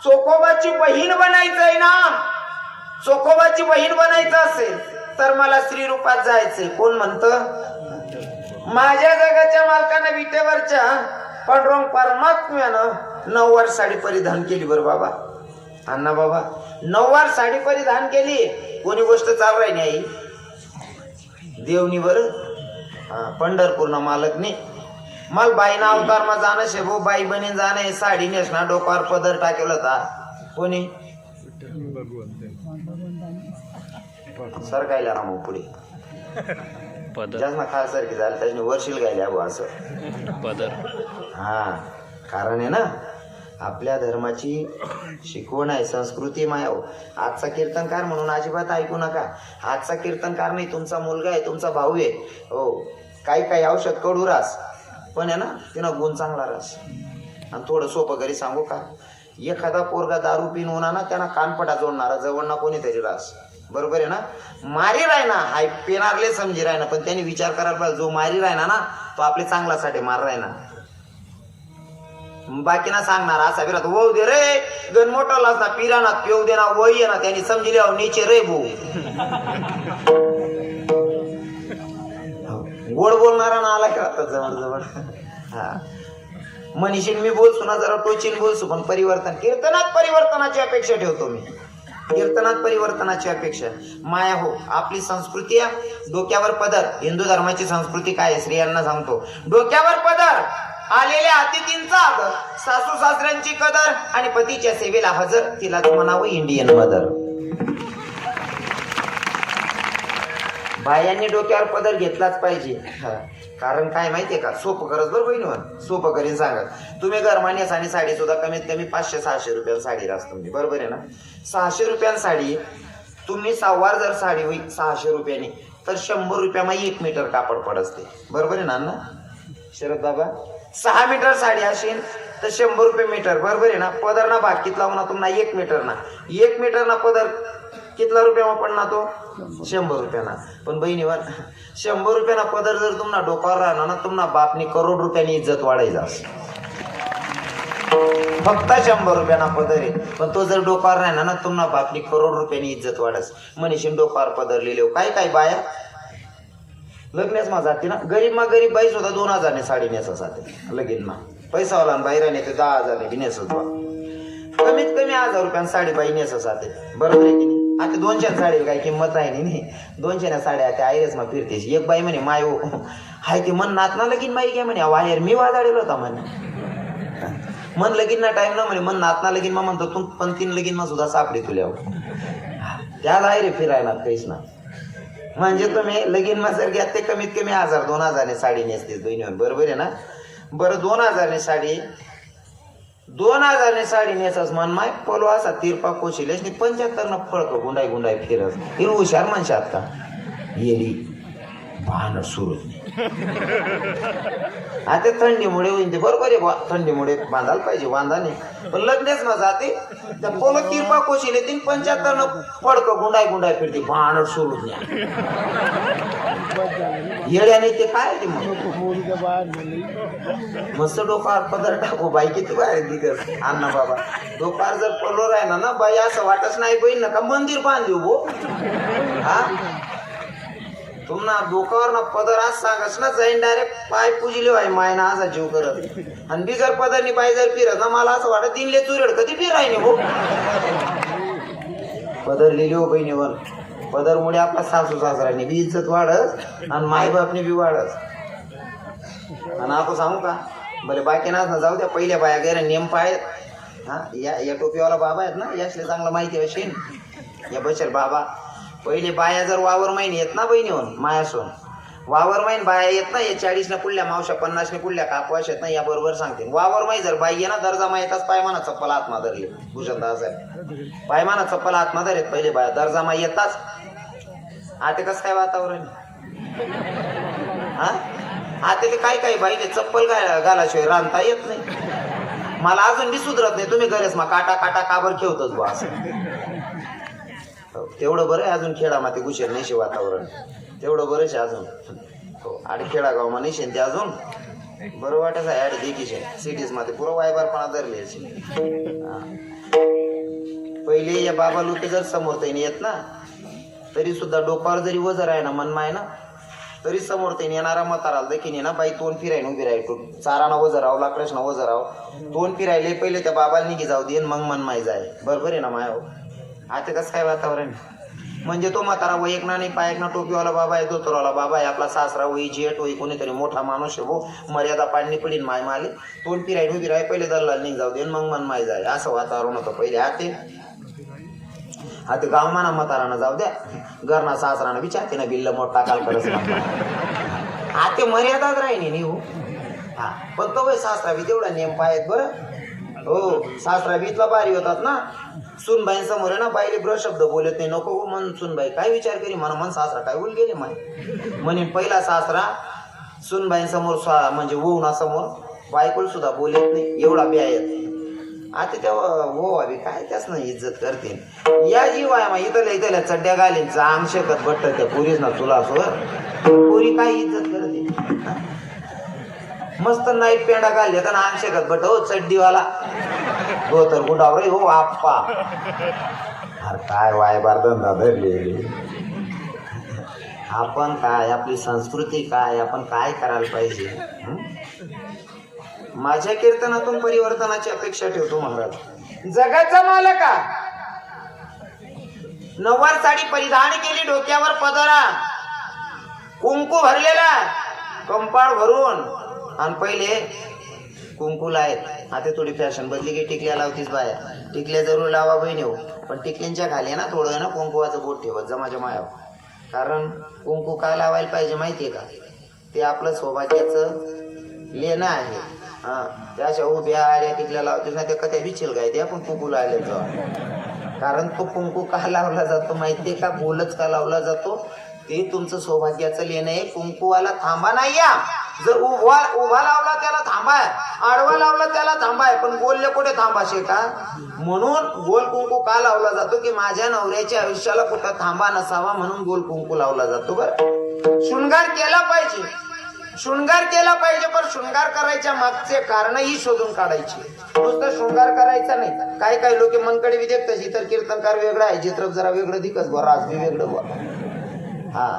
चोखोबाची बहीण बनायचंय ना, चोखोबाची बहीण बनायचं असेल तर मला श्रीरूपात जायचंय. कोण म्हणतं? माझ्या जगाच्या मालकानं विटेवरच्या पांडुरंग परमात्म्यानं नऊवार साडी परिधान केली. बरं बाबा, अण्णा बाबा, नऊवार साडी परिधान केली. कोणी गोष्ट चालू राही नाही देवनी बरं, पंढरपूरना मालकने मला बाईना अवतार मा जाणं शेभो, बाई बनीन जाणं, साडी नेसना, डोक्यावर पदर टाकेल होता. कोणी? सरकायला रामो पुढे ज्यांना खासारखी झाली त्याने वर्षील गायल्या गो असं पदर. हा कारण आहे ना, आपल्या धर्माची शिकवण आहे, संस्कृती माया. आजचा कीर्तनकार म्हणून अजिबात ऐकू नका. आजचा कीर्तनकार नाही, तुमचा मुलगा आहे, तुमचा भाऊ आहे. हो, काही औषध कडू रास, पण आहे ना तिनं गुण चांगला रास. आणि थोडं सोपं घरी सांगू का, एखादा पोरगा दारू पिऊन होणार ना, त्यांना कानपटा जोडणारा जवळ ना कोणीतरी रास. बरोबर आहे ना? मारी राय ना, हाय पेनारले समजी राय ना, पण त्यांनी विचार करायला पाहिजे जो मारी राय ना तो आपल्या चांगल्यासाठी मार राय ना. बाकी ना सांगणार असा विरात वळू दे रे, गण मोठा ना पिराना पिऊ दे ना, वही आहे ना, त्यांनी समजले नीचे रे भू. गोड बोलणारा ना आला का जवळ. हा मनीषीन मी बोलसो ना, जरा टोचीन बोलसो, पण परिवर्तन कीर्तनात परिवर्तनाची अपेक्षा ठेवतो मी. कीर्तनात परिवर्तनाची अपेक्षा माया. हो, आपली संस्कृती आहे डोक्यावर पदर. हिंदू धर्माची संस्कृती काय आहे स्त्रियांना सांगतो. डोक्यावर पदर, आलेल्या अतिथींचा आदर, सासू सासऱ्यांची कदर, आणि पतीच्या सेवेला हजर. तिला म्हणावं इंडियन मदर. बायांनी डोक्यावर पदर घेतलाच पाहिजे. कारण काय माहितीये का, सोपं करत बरं बहिणी, सोपं करीन सांगा. तुम्ही गरमान्यास आणि साडी सुद्धा कमीत कमी 500-600 रुपयाला साडी राहत तुम्ही, बरोबर आहे ना. 600 रुपयाला साडी, तुम्ही सहावार जर साडी होईल 600 रुपयाने, तर 100 रुपयामध्ये 1 मीटर कापड पडते, बरोबर आहे ना शरद बाबा. 6 मीटर साडी असेल तर 100 रुपये मीटर, बरोबर आहे ना. पदर ना भाग कितला होणार तुम्हाला 1 मीटर ना, 1 मीटर ना पदर कितला रुपया पडणार तो 100 रुपयाना. पण बहिणीवर 100 रुपयाना पदर जर तुम्हाला डोक्यावर राहणार ना, तुम्हाला बापनी करोड रुपयानी इज्जत वाढायचा फक्त 100 रुपयाना पदर आहे. पण तो जर डोक्यावर राहणार ना, तुम्हाला बापनी करोड रुपयानी इज्जत वाढस. मनीषीन डोक्यावर पदर लिहिले काय काय बाया लग्नच मा जाते ना. गरीब बाई सुद्धा 2000 ने साडी नेसासाठी लगीन मा. पैसावाला बाहेर नेते 10,000 ने बी नेसत. कमीत कमी 1000 रुपयान साडी बाई नेसासाठी, बरोबर आहे की नाही. आता 200 साडी काही किंमत आहे नाही. 200 साड्या आता आयरेस मग फिरतेस. एक बाई म्हणे माय हाय ती मन नात ना लगीन बाई काय म्हणे वायर मी वाजाडेल होता म्हणे. मन लगीन ना टाइम ना म्हणे मन नात ना लगीन मा म्हणतो तू पण 3 लगीन मा सुद्धा सापडी तुल्या त्याला आहे रे फिरायला काहीच ना. म्हणजे तुम्ही लगीन मा जर घ्या ते कमीत कमी 1000-2000 ने साडी नेसतेस बहिणीवर, बरोबर आहे ना. बरं 2000 ने साडी 2000 ने साडी नेसस मन माय पलो असा तिरपा कोशिलेस 75 न फळक गुंडाई फिरस. ही हुशार म्हणशात का येली भान सुरू. आता थंडीमुळे होईन ते, बरोबर आहे. थंडीमुळे बांधायला पाहिजे, वांधा नाही. पण लग्नच ना जाते त्या पोलो तिरपा कोशिले 75 न फळक गुंडाई फिरते भान सुरू. येड्याने ते काय ते मस्त डोक्यावर पदर टाकू बाई किती बाहेर दिगत अण्णा बाबा. डोक्यावर जर पडलो राहिला ना बाई असं वाटच नाही बहीण ना का मंदिर बांधू भो. हा तुम्हाला डोक्यावर ना पदर आज सांगस ना जाईन डायरेक्ट पाय पुजले बाई मायना असा जीव करत. आणि बिगर पदरनी बाई जर फिरत ना मला असं वाटत दिनले चुरड कधी फिरायने भो. पदर लिहिली हो बहिणीवर. पदरमुळे आपला सासू सासऱ्याने बी इज्जत वाढत आणि मायबापने बी वाढत. आणि आपण सांगू का भले बाकी ना जाऊ द्या, पहिल्या बाया गेल्या नेम पाय. हा या टोपीवाला बाबा आहेत ना, यासले चांगलं माहिती असेल. या बचर बाबा पहिले बाया जर वावर महिने येत ना बहिणीहून मायासून वावर महिन बाया येत ना, या 40 ने पुढल्या मावशा 50 ने पुढल्या कापवाश येत ना, या बरोबर सांगते. वावर माही जर बाई ये ना दर्जा माहीतच पायमाना चप्पल आत्मा धरले भूषणदा साहेब. पायमाना चप्पल आत्मा धरेत पहिले बाया दर्जा माही येताच. आता कसं काय वातावरण हा. आता ते काय बाई ते चप्पल घालाशिवाय रांधता येत नाही. मला अजून बी सुधरत नाही. तुम्ही गरज मा काटा काबर ठेवतोच बा असं. तेवढं बरं आहे अजून खेळा ते गुशेर नाही वातावरण तेवढं बरंच आहे अजून. हो आणि खेळागाव मा नाही ते अजून बरं वाटत आहे. ऍड देखील सिटीज मध्ये पुरं वायबारपणा धरले. पहिले या बाबा लोक जर समोर तैनी येत ना तरी सुद्धा डोक्यावर जरी वजर आहे ना मनमाय ना तरी समोर तैनी येणारा म्हाताराला देखील ना बाई तोंड फिरायला उभी राहायचो. चाराना वजर राव लाकडाशना वजर राव तोंड फिरायले पहिले त्या बाबाला निघी जाऊ दे मग मनमाय जाय, बरोबर आहे ना माया. आता कसं काय वातावरण म्हणजे तो म्हातारा वय एक ना नाही पाय एक ना टोपीवाला बाबा आहे, धोतरवाला बाबा आहे, आपला सासरा होई जेठ होई कोणीतरी मोठा माणूस आहे हो मर्यादा पाडणी पडीन माय माले तोंड फिरायला उभी राहाय पहिले दल्लाल निघ जाऊ दे मग मनमाय जाय असं वातावरण होतं पहिले. आता गाव माना म्हातारानं जाऊ द्या घरना सासरानं विचारते ना बिल्ल मोठा काल करत आता मर्यादाच राहिली नाही हो. हा पण तो सासरा बी तेवढा नेम पायत बरं हो. सासरा बी इथला भारी होतात ना. सुनबाईंसमोर आहे ना बाईले ब्र शब्द बोलत नाही नको मन सुनबाई काय विचार करी म्हणा मन सासरा काय उल गेले माय म्हणे पहिला सासरा सुनबाईंसमोर म्हणजे वहुना समोर बायकोल सुद्धा बोलत नाही एवढा ब्यायत. आता तेव्हा हो अभि काय त्याच ना इज्जत करते या जीव आहे मा इथल्या चड्ड्या घालीन चांग शकत बट्ट त्या पुरीच ना तुला पुरी काय इज्जत करते. मस्त नाईट पेंडा घालले तर अंग शकत बट हो चड्डीवाला हो तर गुडावर रे हो आप्पा. अरे काय वायबार धंदा धरले आपण काय आपली संस्कृती काय आपण काय करायला पाहिजे. माझ्या कीर्तनातून परिवर्तनाची अपेक्षा ठेवतो महाराज. जगाचा मालका नववार साडी परिधान केली डोक्यावर पदरा कुंकू भरलेला कंपाळ भरून आणि पहिले कुंकूला आहेत. आता थोडी फॅशन बदली की टिकल्या लावतीच बाया टिकल्या जरूर लावा बहिणी हो पण टिकलींच्या खाली ना थोडं ना कुंकुवाचं बोट ठेवत जमाच्या मायावर कारण कुंकू का लावायला पाहिजे माहितीये का? ते आपलं सौभाग्याचं लेणं आहे. हा, त्या अशा उभ्या आड्या तिथल्या लावतील ना, त्या कथ्या बिछेल काय ते आपण कुंकू लावले जाऊ. कारण तो कुंकू का लावला जातो माहितीये का? गोलच का लावला जातो? ते तुमचं सौभाग्याचं लेणं आहे. कुंकूवाला थांबा नाही या. जर उभा लावला त्याला थांबाय, आडवा लावला त्याला थांबाय, पण गोलले कुठे थांबाशे का? म्हणून गोल कुंकू का लावला जातो की माझ्या नवऱ्याच्या आयुष्याला कुठं थांबा नसावा, म्हणून गोल कुंकू लावला जातो. बरं, शृंगार केला पाहिजे, शृंगार केला पाहिजे, पण शृंगार करायच्या मागचे कारणही शोधून काढायची. नुसतं शृंगार करायचा नाही. काय काय लोक मनकडे विदेक तशी, तर कीर्तनकार वेगळा आहे, चित्रप जरा वेगळं दिकच बरं, आज मी वेगळं बरं. हा,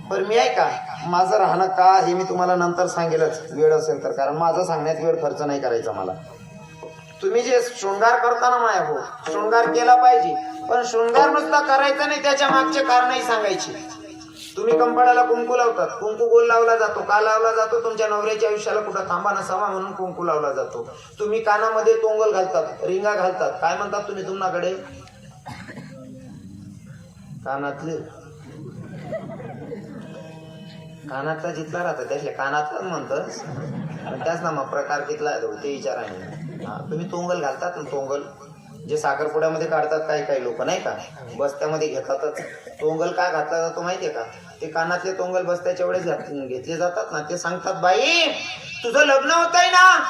पण मी आहे का, माझं राहणं का हे मी तुम्हाला नंतर सांगेलच वेळ असेल तर, कारण माझा सांगण्यात वेळ खर्च नाही करायचा मला. तुम्ही जे शृंगार करताना माया हो, शृंगार केला पाहिजे, पण शृंगार नुसता करायचा नाही, त्याच्या मागचे कारणही सांगायची. तुम्ही कंपाळाला कुंकू लावतात, कुंकू गोल लावला जातो. का लावला जातो? तुमच्या नवऱ्याच्या आयुष्याला कुठं थांबा नसावा म्हणून कुंकू लावला जातो. तुम्ही कानामध्ये तोंगल घालतात, रिंगा घालतात, काय म्हणतात तुम्ही तुमच्याकडे? कानातले, कानातला जिथला राहतात त्यातल्या कानातलाच म्हणतात, त्याच ना मग प्रकार कितला ते विचाराने. हा, तुम्ही तोंगल घालतात ना, तोंगल जे साखरपुड्यामध्ये काढतात काही काही लोक नाही का, बस्त्यामध्ये घेतातच. तोंगल का घातला जातो माहितीये का? ते कानातले तोंगल बस्त्याच्या वेळेस घेतले जातात ना, ते सांगतात बाई तुझं लग्न होतंय ना,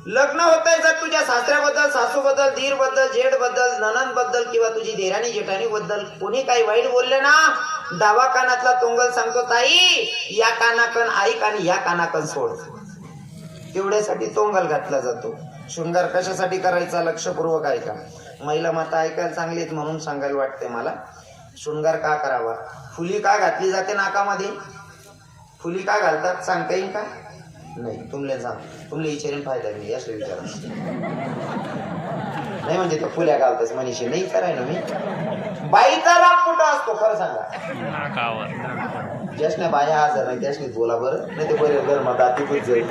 लग्न होतंय, जर तुझ्या सासऱ्याबद्दल, सासूबद्दल, धीर बद्दल, जेठ बद्दल, ननंद बद्दल किंवा तुझी देराणी जेठाणी बद्दल कोणी काही वाईट बोलले ना, डावा कानातला तोंगल सांगतो ताई या कानाकन ऐक आणि या कानाकन सोड. तेवढ्यासाठी तोंगल घातला जातो. शृंगार कशासाठी करायचा लक्षपूर्वक ऐका. महिला माता ऐकायला चांगलीत म्हणून सांगायला वाटते मला. शृंगार का करावा? फुली का घातली जाते नाकामध्ये? फुली का घालतात सांगता येईल का? नाही, तुमले सांग, तुमले विचारून फायदा नाही, असं विचारा नाही. म्हणजे तो फुल्या घालतच मनीषी नाही कराय ना मी. बाईचा राग कुठं असतो खरं सांगा? ज्यासने बाया हजर नाही त्यासनीच बोला बरं, नाही ते बरे गरम दातीच जाईल.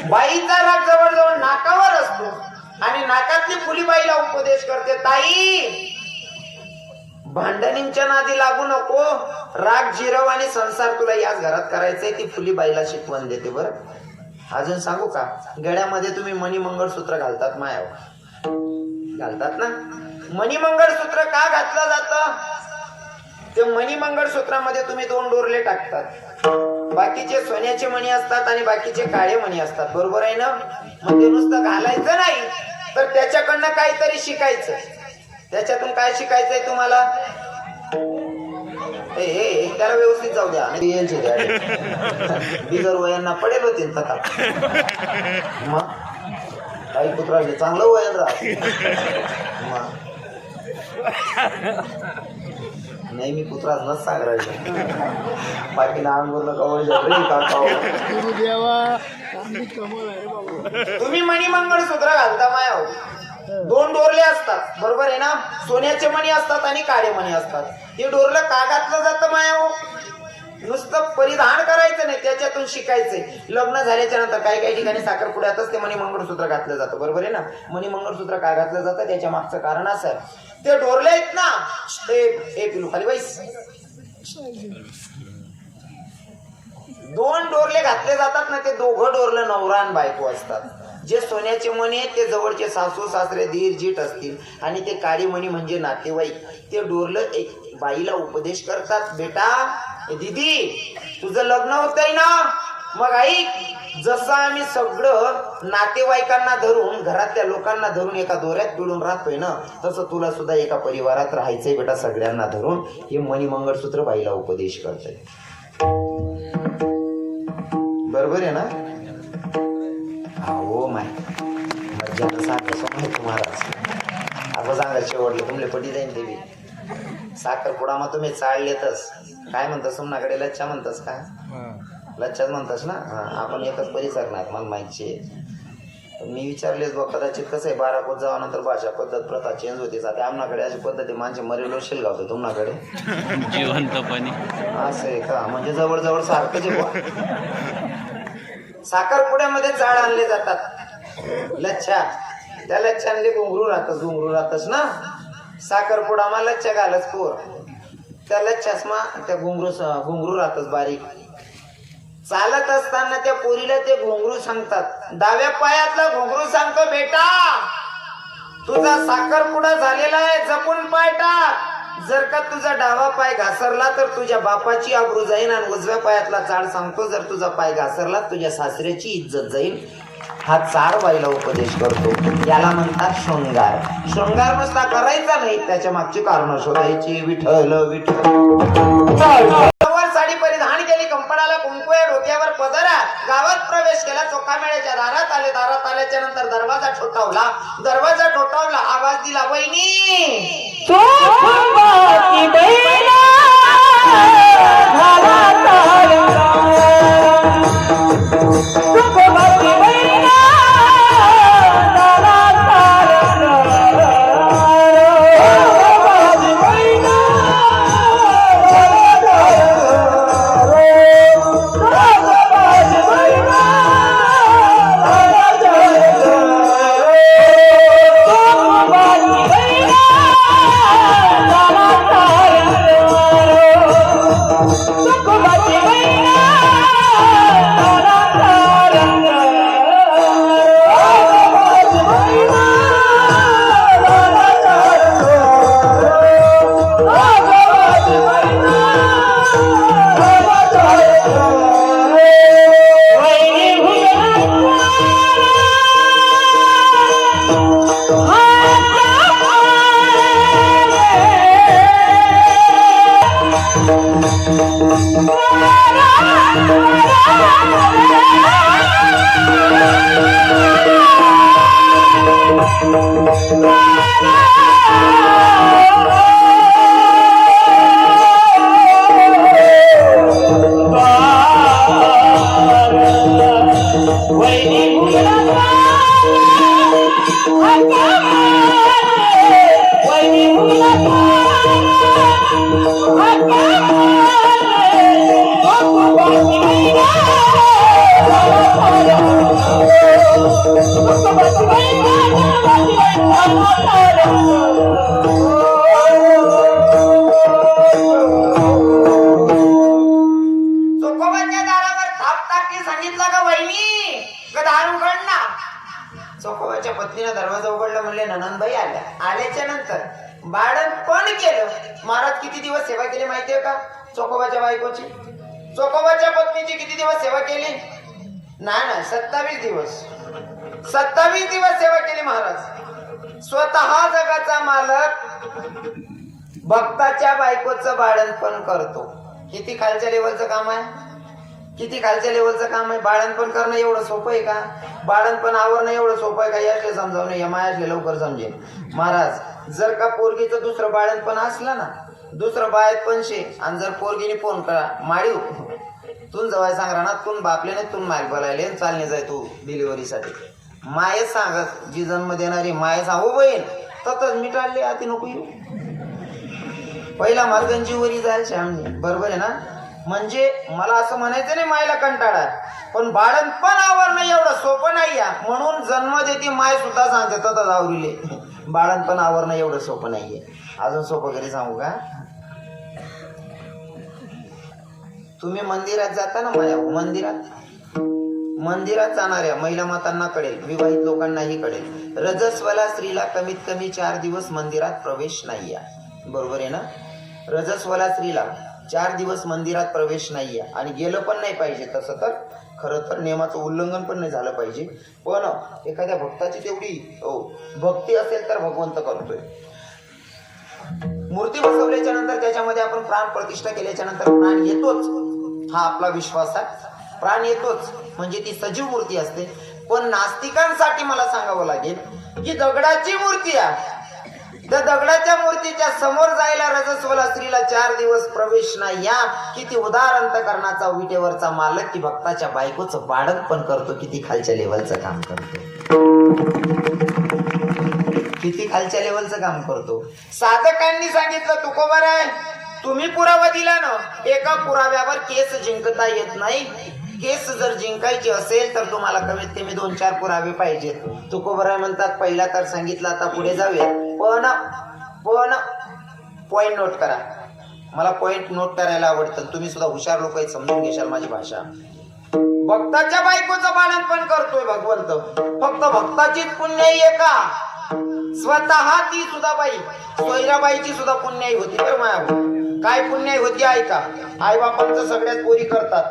बाईचा राग जवळजवळ नाकावर असतो आणि नाकातली फुली बाईला उपदेश करते, ताई भांडणींच्या नादी लागू नको, राग जिरव आणि संसार तुला याच घरात करायचंय. ती फुली बाईला शिकवण देते. बरं, अजून सांगू का? गळ्यामध्ये तुम्ही मणी मंगळसूत्र घालतात माया, घालतात ना. मणी मंगळसूत्र का घातलं जातं? ते मणी मंगळसूत्रामध्ये तुम्ही 2 डोरले टाकतात. बाकीचे सोन्याचे मणी असतात आणि बाकीचे काळे मणी असतात, बरोबर आहे ना? मग ते नुसतं घालायचं नाही, तर त्याच्याकडनं काहीतरी शिकायचं. त्याच्यातून काय शिकायचंय तुम्हाला? त्याला व्यवस्थित जाऊ द्या, बिगर वयांना पडेल होते तथा. मग काही पुत्राले चांगलं वयन राहत नाही. मी पुत्राच नच सांग राहिलो, बाकी लहान बोललं तुम्ही मणी मंगळसूत्र घालता माया, 2 डोरले असतात, बरोबर आहे ना? सोन्याचे मणी असतात आणि काळे मणी असतात. हे डोरलं का घातलं जातं माया? नुसतं परिधान करायचं नाही, त्याच्यातून शिकायचंय. लग्न झाल्याच्या नंतर काही काही ठिकाणी साखरपुड्यातच ते मणी मंगळसूत्र घातलं जातं, बरोबर आहे ना? मणी मंगळसूत्र का घातलं जातं त्याच्या मागचं कारण असं आहे, ते डोरले आहेत ना, ते पिलू खाली बैस, 2 डोरले घातले जातात ना, ते दोघं डोरलं नवरा आणि बायको असतात. जे सोन्याचे मणी आहेत ते जवळचे सासू सासरे धीर जीट असतील, आणि ते काळी मणी म्हणजे नातेवाईक. ते डोरलं एक बाईला उपदेश करतात, बेटा दीदी तुझं लग्न होतंय ना, मग ऐक, जसं आम्ही सगळं नातेवाईकांना धरून, घरातल्या लोकांना धरून एका दोऱ्यात पिळून राहतोय ना, तसं तुला सुद्धा एका परिवारात राहायचंय बेटा, सगळ्यांना धरून. हे मणी मंगळसूत्र बाईला उपदेश करतंय, बरोबर आहे ना? हो माय मज्जानं सांगा महाराज. आता सांगा शेवटलं तुमले पटी जाईन देवी. साखरपुडा मग तुम्ही चाळलेतच. काय म्हणतास तुमच्याकडे? लच्छा म्हणतास का? लच्छाच म्हणतास ना? आपण एकच परिसरणार, मला माहिती आहे. मी विचारलेच बघ, कदाचित कसं आहे, 12 कोट जावानंतर भाषा पद्धत प्रथा चेंज होते जाते. आमनाकडे अशी पद्धती माणसे मरेलो शेल गावतो, तुमच्याकडे जिवंतपणी असं आहे का? म्हणजे जवळजवळ सारखंच आहे. साखरपुड्यामध्ये चाळ आणले जातात, लच्छा. त्या लच्छांले घुंगरू राहतच ना. साखरपुडा मा लच्छा घालच पोर. त्याला चष्मा, त्या घुंगरू राहतच बारीक. चालत असताना त्या पोरीला ते घुंगरू सांगतात. डाव्या पायातला घुंगरू सांगतो, बेटा तुझा साखरपुडा झालेला आहे, जपून पाय टाक. जर का तुझा डावा पाय घासरला तर तुझ्या बापाची आबरू जाईल. आणि उजव्या पायातला चाळ सांगतो, जर तुझा पाय घासरला तुझ्या सासऱ्याची इज्जत जाईल. हा चार बाईला उपदेश करतो. याला म्हणतात शृंगार. शृंगार नुसता करायचा नाही, त्याच्या मागची कारण शोधायची. विठ्ठल विठ्ठल. साडी परिधान केली, कंपणाला कुंकू, डोक्यावर पदरा, गावात प्रवेश केला. चोखामेळ्याच्या दारात आले. दारात आल्याच्या नंतर दरवाजा ठोठावला. दरवाजा ठोठावला, आवाज दिला, वहिनी. चोखोबाच्या पत्नीने दरवाजा उघडला. म्हणले ननंदबाई आल्या. आल्याच्या नंतर बाळंतपण केलं. महाराज किती दिवस सेवा केली माहितीये का चोखोबाच्या बायकोची? चोखोबाच्या पत्नीची किती दिवस सेवा केली? नाही 27 दिवस. 27 दिवस सेवा केली महाराज. स्वतः जगाचा मालक भक्ताच्या बायकोचं बाळंतपण करतो. किती खालच्या लेवलचं काम आहे? किती खालच्या लेवलचं काम आहे? बाळंतपण करणं एवढं सोपं आहे का? बाळंतपण आवरणं एवढं सोपं आहे का? यातले समजावणं, या मायातले लवकर समजेल. महाराज जर का पोरगीचं दुसरं बाळंतपण असलं ना, दुसरं बाळंतपण शे, आणि जर पोरगीने फोन करा माळीव तून जवळ सांग राहणार, तून बापले नाही, तून मायक बोलायले चालणे जाय तू डिलिव्हरीसाठी. मायच सांगत, जी जन्म देणारी माय सांगू बहीण ततच मिटाळले आती नको येऊ. पहिला मालगंजीवरी जायचे आम्ही, बरोबर आहे ना? म्हणजे मला असं म्हणायचं नाही मायला कंटाळा, पण बाळंतपण आवरणं एवढं सोपं नाही या. म्हणून जन्म देते माय सुद्धा सांगते ततच आवरीले. बाळंतपण आवरणं एवढं सोपं नाहीये. अजून सोपं घरी सांगू का? तुम्ही मंदिरात जाता ना, माया मंदिरात जाणाऱ्या महिला मातांना कळेल, विवाहित लोकांनाही कळेल, रजस्वला स्त्रीला कमीत कमी 4 दिवस मंदिरात प्रवेश नाही आहे. बरोबर आहे ना? रजस्वला स्त्रीला 4 दिवस मंदिरात प्रवेश नाही आहे. आणि गेलं पण नाही पाहिजे. तसं तर खरं तर नियमाचं उल्लंघन पण नाही झालं पाहिजे. पण एखाद्या भक्ताची तेवढी भक्ती असेल तर भगवंत करतोय. मूर्ती बसवल्याच्या नंतर त्याच्यामध्ये आपण प्राण प्रतिष्ठा केल्याच्या नंतर प्राण येतोच, हा आपला विश्वास आहे. प्राण येतोच म्हणजे ती सजीव मूर्ती असते. पण नास्तिकांसाठी मला सांगावं लागेल की दगडाची मूर्ती आहे, त्या दगडाच्या मूर्तीच्या समोर जायला रजस्वला स्त्रीला 4 दिवस प्रवेश नाही. या किती उदार अंतकरणाचा विटेवरचा मालक की भक्ताच्या बायकोचं बाळंतपण करतो. किती खालच्या लेवलचं काम करतो, किती खालच्या लेवलचं काम करतो. साधकांनी सांगितलं तुकोबर आहे, तुम्ही पुरावा दिला ना, एका पुराव्यावर केस जिंकता येत नाही. केस जर जिंकायची असेल तर तुम्हाला कमीत कमी 2-4 पुरावे पाहिजेत. तुकोबर म्हणतात पहिला तर सांगितलं, आता पुढे जाऊया. पण पॉइंट नोट करा. मला पॉइंट नोट करायला आवडतं. तुम्ही सुद्धा हुशार लोक आहेत, समजून घेशाल माझी भाषा. भक्ताच्या बायकोचं बाळंतपण करतोय भगवंत. फक्त भक्ताचीच पुण्याई आहे का? स्वतः ती सुद्धा बाई सोयराबाईची सुद्धा पुण्याई होती बरं माया. काय पुण्याई होती ऐका. आईबापांचं सगळ्यात पोरी करतात,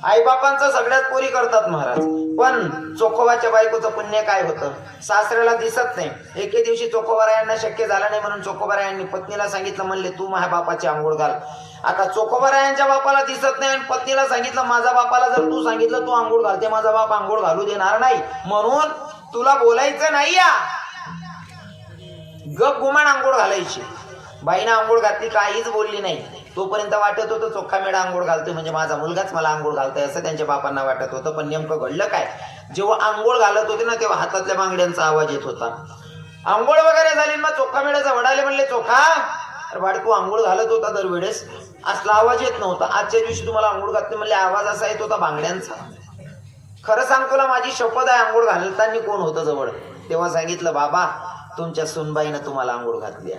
आईबापांचं सगळ्यात पोरी करतात महाराज. पण चोखोबाच्या बायकोचं पुण्य काय होतं? सासऱ्याला दिसत नाही. एके दिवशी चोखोबारायांना शक्य झालं नाही म्हणून चोखोबारायांनी पत्नीला सांगितलं, म्हणले तू माझ्या बापाची आंघोळ घाल. आता चोखोबारायांच्या बापाला दिसत नाही आणि पत्नीला सांगितलं, माझ्या बापाला जर तू सांगितलं तू आंघोळ घालते, माझा बाप आंघोळ घालू देणार नाही, म्हणून तुला बोलायचं नाही. या गप गुमान आंघोळ घालायची. बाईनं आंघोळ घातली, काहीच बोलली नाही. तोपर्यंत वाटत होतं चोखा मेढा आंघोळ घालतोय म्हणजे माझा मुलगाच मला आंघोळ घालतोय असं त्यांच्या बापांना वाटत होतं. पण नेमकं घडलं काय? जेव्हा आंघोळ घालत होते ना तेव्हा हातातल्या बांगड्यांचा आवाज येत होता. आंघोळ वगैरे झाली, मग चोखा मेढ्याचा वडाले म्हणले, चोखा अरे बाळकू आंघोळ घालत होता दरवेळेस असला आवाज येत नव्हता, आजच्या दिवशी तुम्हाला आंघोळ घातली म्हणले आवाज असा येत होता बांगड्यांचा. खरं सांगतो ना, माझी शपथ आहे आंघोळ घालताना कोण होतं जवळ? तेव्हा सांगितलं, बाबा तुमच्या सुनबाईनं तुम्हाला आंघोळ घातली.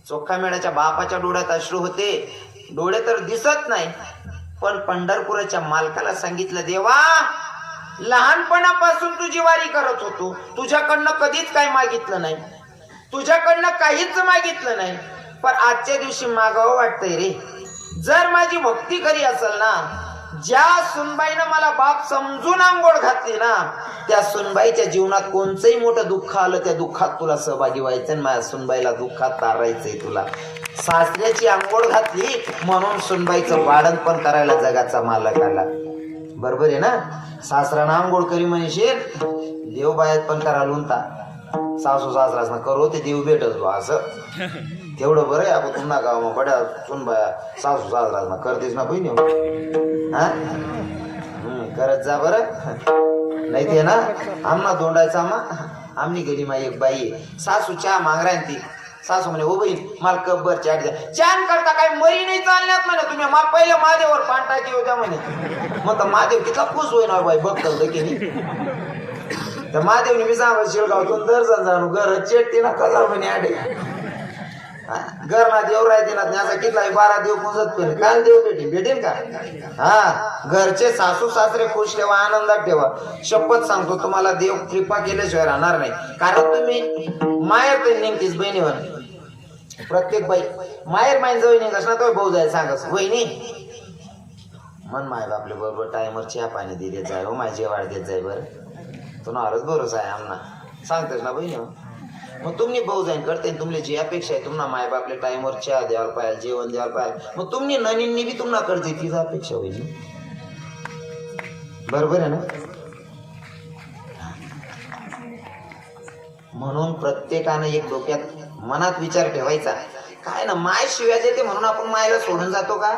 चोखा मेढ्याच्या बापाच्या डोळ्यात अश्रू होते. डोळे तर दिसत नाही, पण पंढरपुराच्या मालकाला सांगितलं, देवा लहानपणापासून तुझी वारी करत होतो, तुझ्याकडनं कधीच काही मागितलं नाही, तुझ्याकडनं काहीच मागितलं नाही, पण आजच्या दिवशी मागावं वाटतंय रे. जर माझी भक्ती खरी असेल ना, ज्या सुनबाईनं मला बाप समजून आंघोळ घातली ना, त्या सुनबाईच्या जीवनात कोणचंही मोठं दुःख आलं त्या दुःखात तुला सहभागी व्हायचं, माझ्या सुनबाईला दुःखात तारायचंय तुला. सासऱ्याची आंघोळ घातली म्हणून सुनबाईचं बाळंतपण करायला जगाचा मालक आला. बरोबर आहे ना? सासरानं आंघोळ करी म्हणशील, देव बायात पण करा लुंता, सासू सासरा करो ते देव भेटत असं. तेवढं बरं आहे. आपण पुन्हा गाव मग बड्या सुनबाया सासू सासरा करतेस ना बहिणी, हा करत जा बरं. नाही ते ना आमना दोंडायचा आमनी गेली मा एक बाई सासू चहा मागराय ती. सासू म्हणे, हो बहीण मला कप बर चहा द्या. चहा करता काय मरी नाही चालण्यात म्हणे तुम्ही, मला पहिले महादेवर पान टाकी होत्या म्हणे. मग महादेव कितला खुश होईना बाई बघतो दखीनी. तर महादेवने मी सांग शिळगावतून दर्शन जाणू घर चेटते ना कसा म्हणे आडे घर ना देव राहते ना त्याचा कितला 12 देव पुजत पण काल देव भेटेल का? हा घरचे सासू सासरे खुश ठेवा, आनंदात ठेवा. शपथ सांगतो तुम्हाला देव कृपा केल्याशिवाय राहणार नाही. कारण तुम्ही माहेर तर नेमकीच बहिणी म्हण, प्रत्येक बाई माहेर माहीन जवळ निघास ना तो भाऊ जाय सांगस वहिनी मन माय बापले बरोबर टायमर चहा पाणी दिले जाय हो माझी वाढ देत जाय बरं. तुला आरच भरोसा आहे आमना सांगतेस ना बहिणी. मग तुम्ही भाऊ जाईन करते तुमली जी अपेक्षा आहे तुम्हाला माय बापले टाइमवर चहा द्यायला पाहिजे, जेवण द्यायला पाहिजे, मग तुम्ही ननींनी बी तुम्हाला करते तीच अपेक्षा होईल. बरोबर आहे ना? म्हणून प्रत्येकानं एक डोक्यात मनात विचार ठेवायचा, काय ना माय शिव्या देते म्हणून आपण मायला सोडून जातो का?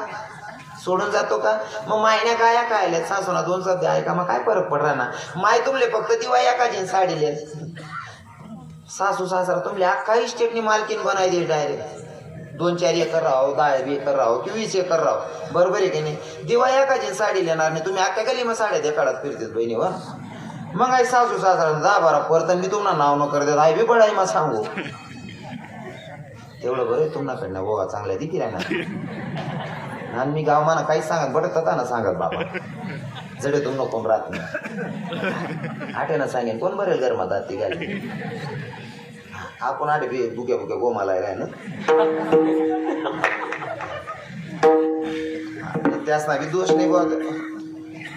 सोडून जातो का? मग मायने काय काय सासूना 2 शब्द ऐका मग काय फरक पडला ना. माय तुमले फक्त दिवा एका जीन साडीले, सासू सासरा तुमले काही स्टेपनी मालकीन बनाय दे डायरेक्ट. 2-4 एकर राहो, 10 एकर राहो की 20 एकर राहो. बरोबर आहे की नाही? दिवा एका जीन साडी लेणार नाही तुम्ही, अख्ख्या गली मग साड्या त्या काळात फिरतेत बहिणी वा. मग आई सासू सासरा 10-12 परत मी तुम्हाला नाव न करते आई बी बडाई मग सांगू तेवढं बरं तुम्हाकडनं बोगा चांगल्या दिकी राहणार. आणि मी गाव माना काहीच सांगत बटत होता ना सांगत बाबा जडे तुम कोण राहत नाही. आठेनं सांगेन कोण बरेल गरमात ती गाडी आपण आठे बी बुक्या बुक्या गोमाला राह ना त्याच ना बी दोष नाही बघ.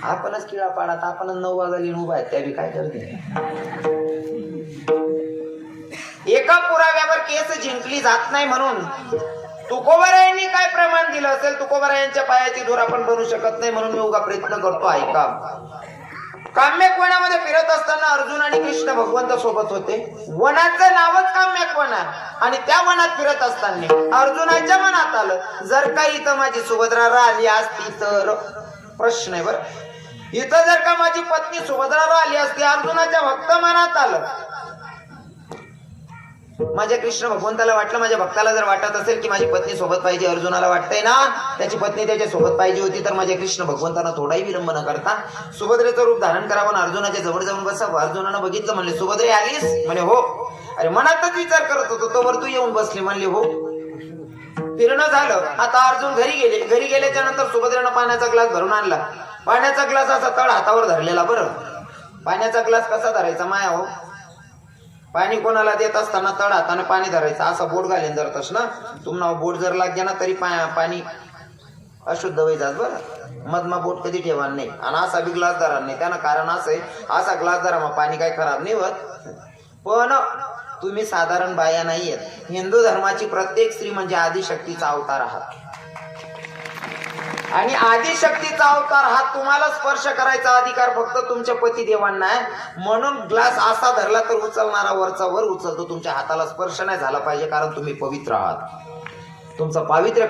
आपणच किळा पाडात आपणच 9 वाजता उभा आहेत त्या बी काय करते. एका पुराव्यावर केस जिंकली जात नाही म्हणून तुकोबारायांनी काय प्रमाण दिलं असेल, तुकोबारायांच्या पायाची धूर आपण बनू शकत नाही म्हणून मी उगा प्रयत्न करतो. ऐका, काम्यक वनामध्ये फिरत असताना अर्जुन आणि कृष्ण भगवंत सोबत होते. वनाचं नावच काम्यक वन आणि त्या वनात फिरत असताना अर्जुनाच्या मनात आलं, जर का इथं माझी सुभद्रा राहिली असती तर प्रश्न आहे बरं. इथं जर का माझी पत्नी सुभद्रा राहिली असती, अर्जुनाच्या भक्त मनात आलं. माझ्या कृष्ण भगवंताला वाटलं, माझ्या भक्ताला जर वाटत असेल की माझी पत्नी सोबत पाहिजे, अर्जुनाला वाटतंय ना त्याची पत्नी त्याच्या सोबत पाहिजे होती, तर माझ्या कृष्ण भगवंतांना थोडाही विलंब न करता सुभद्रेचं रूप धारण करावं, अर्जुनाच्या जवळ जाऊन बसावं. अर्जुनानं बघितलं, म्हणले सुभद्रे आलीस? म्हणे हो. अरे मनातच विचार करत होतो तोवर तू येऊन बसली. म्हणले हो. फिरणं झालं. आता अर्जुन घरी गेले. घरी गेल्याच्या नंतर सुभद्रेनं पाण्याचा ग्लास भरून आणला. पाण्याचा ग्लास असा तळ हातावर धरलेला. बरं, पाण्याचा ग्लास कसा धरायचा माया हो? पाणी कोणाला देत असताना तळ हाताने पाणी धरायचं. असं बोट घालेन धरतस ना, तुम्हाला बोट जर लागते ना तरी पाणी अशुद्ध व्हायचं. बरं, मधमा बोट कधी ठेवा नाही आणि असा बी ग्लास धरा नाही. त्यानं कारण असं आहे, असा ग्लास धरा मग पाणी काही खराब नाही होत. पण तुम्ही साधारण बाया नाहीयेत. हिंदू धर्माची प्रत्येक स्त्री म्हणजे आदिशक्तीचा अवतार आहात आणि आदिशक्तीचा अवतार हा तुम्हाला स्पर्श करायचा अधिकार फक्त तुमच्या पतिदेवांना आहे. म्हणून ग्लास असा धरला तर उचलणारा वरचा वर उचलतो. तुमच्या हाताला स्पर्श नाही झाला पाहिजे, कारण तुम्ही पवित्र आहात. तुमचं पावित्र्य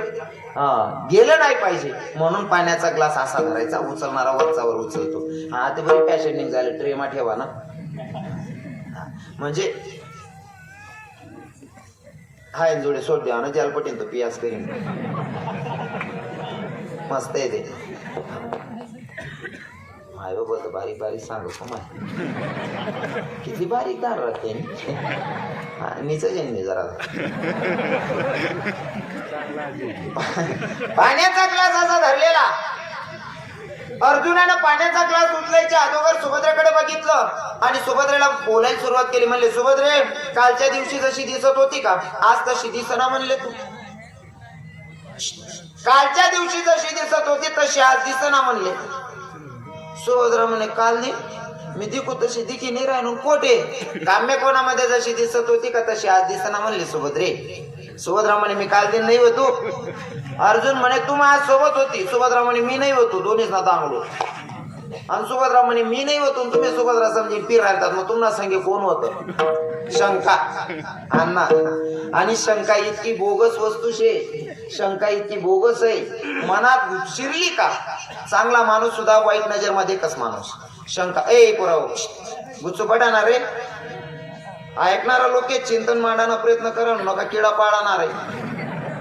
गेलं नाही पाहिजे, म्हणून पाण्याचा ग्लास असा धरायचा, उचलणारा वरचा वर उचलतो. हा ते बरी फॅशनिंग झाले. ट्रेमा ठेवा ना, म्हणजे हाय जोडे सोड द्या ना, ज्याला पटेन तो पियास करीन. मस्त आहे ते. माय बाबा तर बारीक बारीक सांगतो माय, किती बारीक दार राहते. नीच मी जरा पाण्याचा ग्लास असा धरलेला. अर्जुनानं पाण्याचा ग्लास उचलायच्या अगोदर सुभद्रेकडे बघितलं आणि सुभद्रेला बोलायला सुरुवात केली. म्हणले, सुभद्रे, कालच्या दिवशी जशी दिसत होती का आज तशी दिसना. म्हणले, तू कालच्या दिवशी जशी दिसत होती तशी आज दिसना. म्हणले. सुभद्रा म्हणे, काल नाही मी दिखू तशी दिखी नाही राहून कोठे. काम्य कोणामध्ये जशी दिसत होती का तशी आज दिसना. म्हणले सुभद्रे. सुभद्रा म्हणे, मी काल दिन नाही होतो. अर्जुन म्हणे, तू माझ्या सोबत होती. सुभद्रा म्हणे, मी नाही होतो. दोन्हीच ना दांगलो. आणि सुभद्रा म्हणे, मी नाही होतो. तुम्ही सुभद्रा समजे पीर राहतात, मग तुम्हाला सांगे कोण होतं. शंका अण्णा. आणि शंका इतकी बोगस वस्तू शे, शंका इतकी बोगस आहे. मनात शिरली का चांगला माणूस सुद्धा वाईट नजर मध्ये कस माणूस. शंका ए पुराव गुच्चू पटाणार रे. ऐकणारा लोक चिंतन मांडण्याचा प्रयत्न करा, नका किडा पाडणार आहे.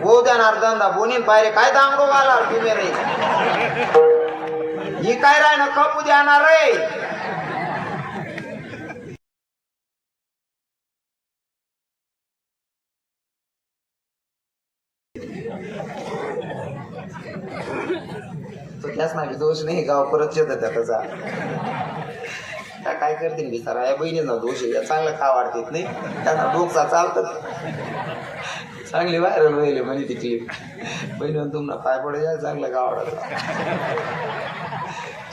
हो द्या अर्धंदा बोनीन पायरे काय दांगडो घाला तुम्ही रे. ही काय राय ना कपू द्याणार रे. तो त्याच नाही दोष नाही, गाव परत शेतात त्याचा काय करतील बिचारा. या बहिणींना दोष आहे, चांगलं खा वाढतात नाही, त्यांना डोकसा चालतात. चांगली व्हायरल व्हायले म्हणे ती क्लिप. बहिणी तुम्हाला पाय पडायला चांगलं गावाडत.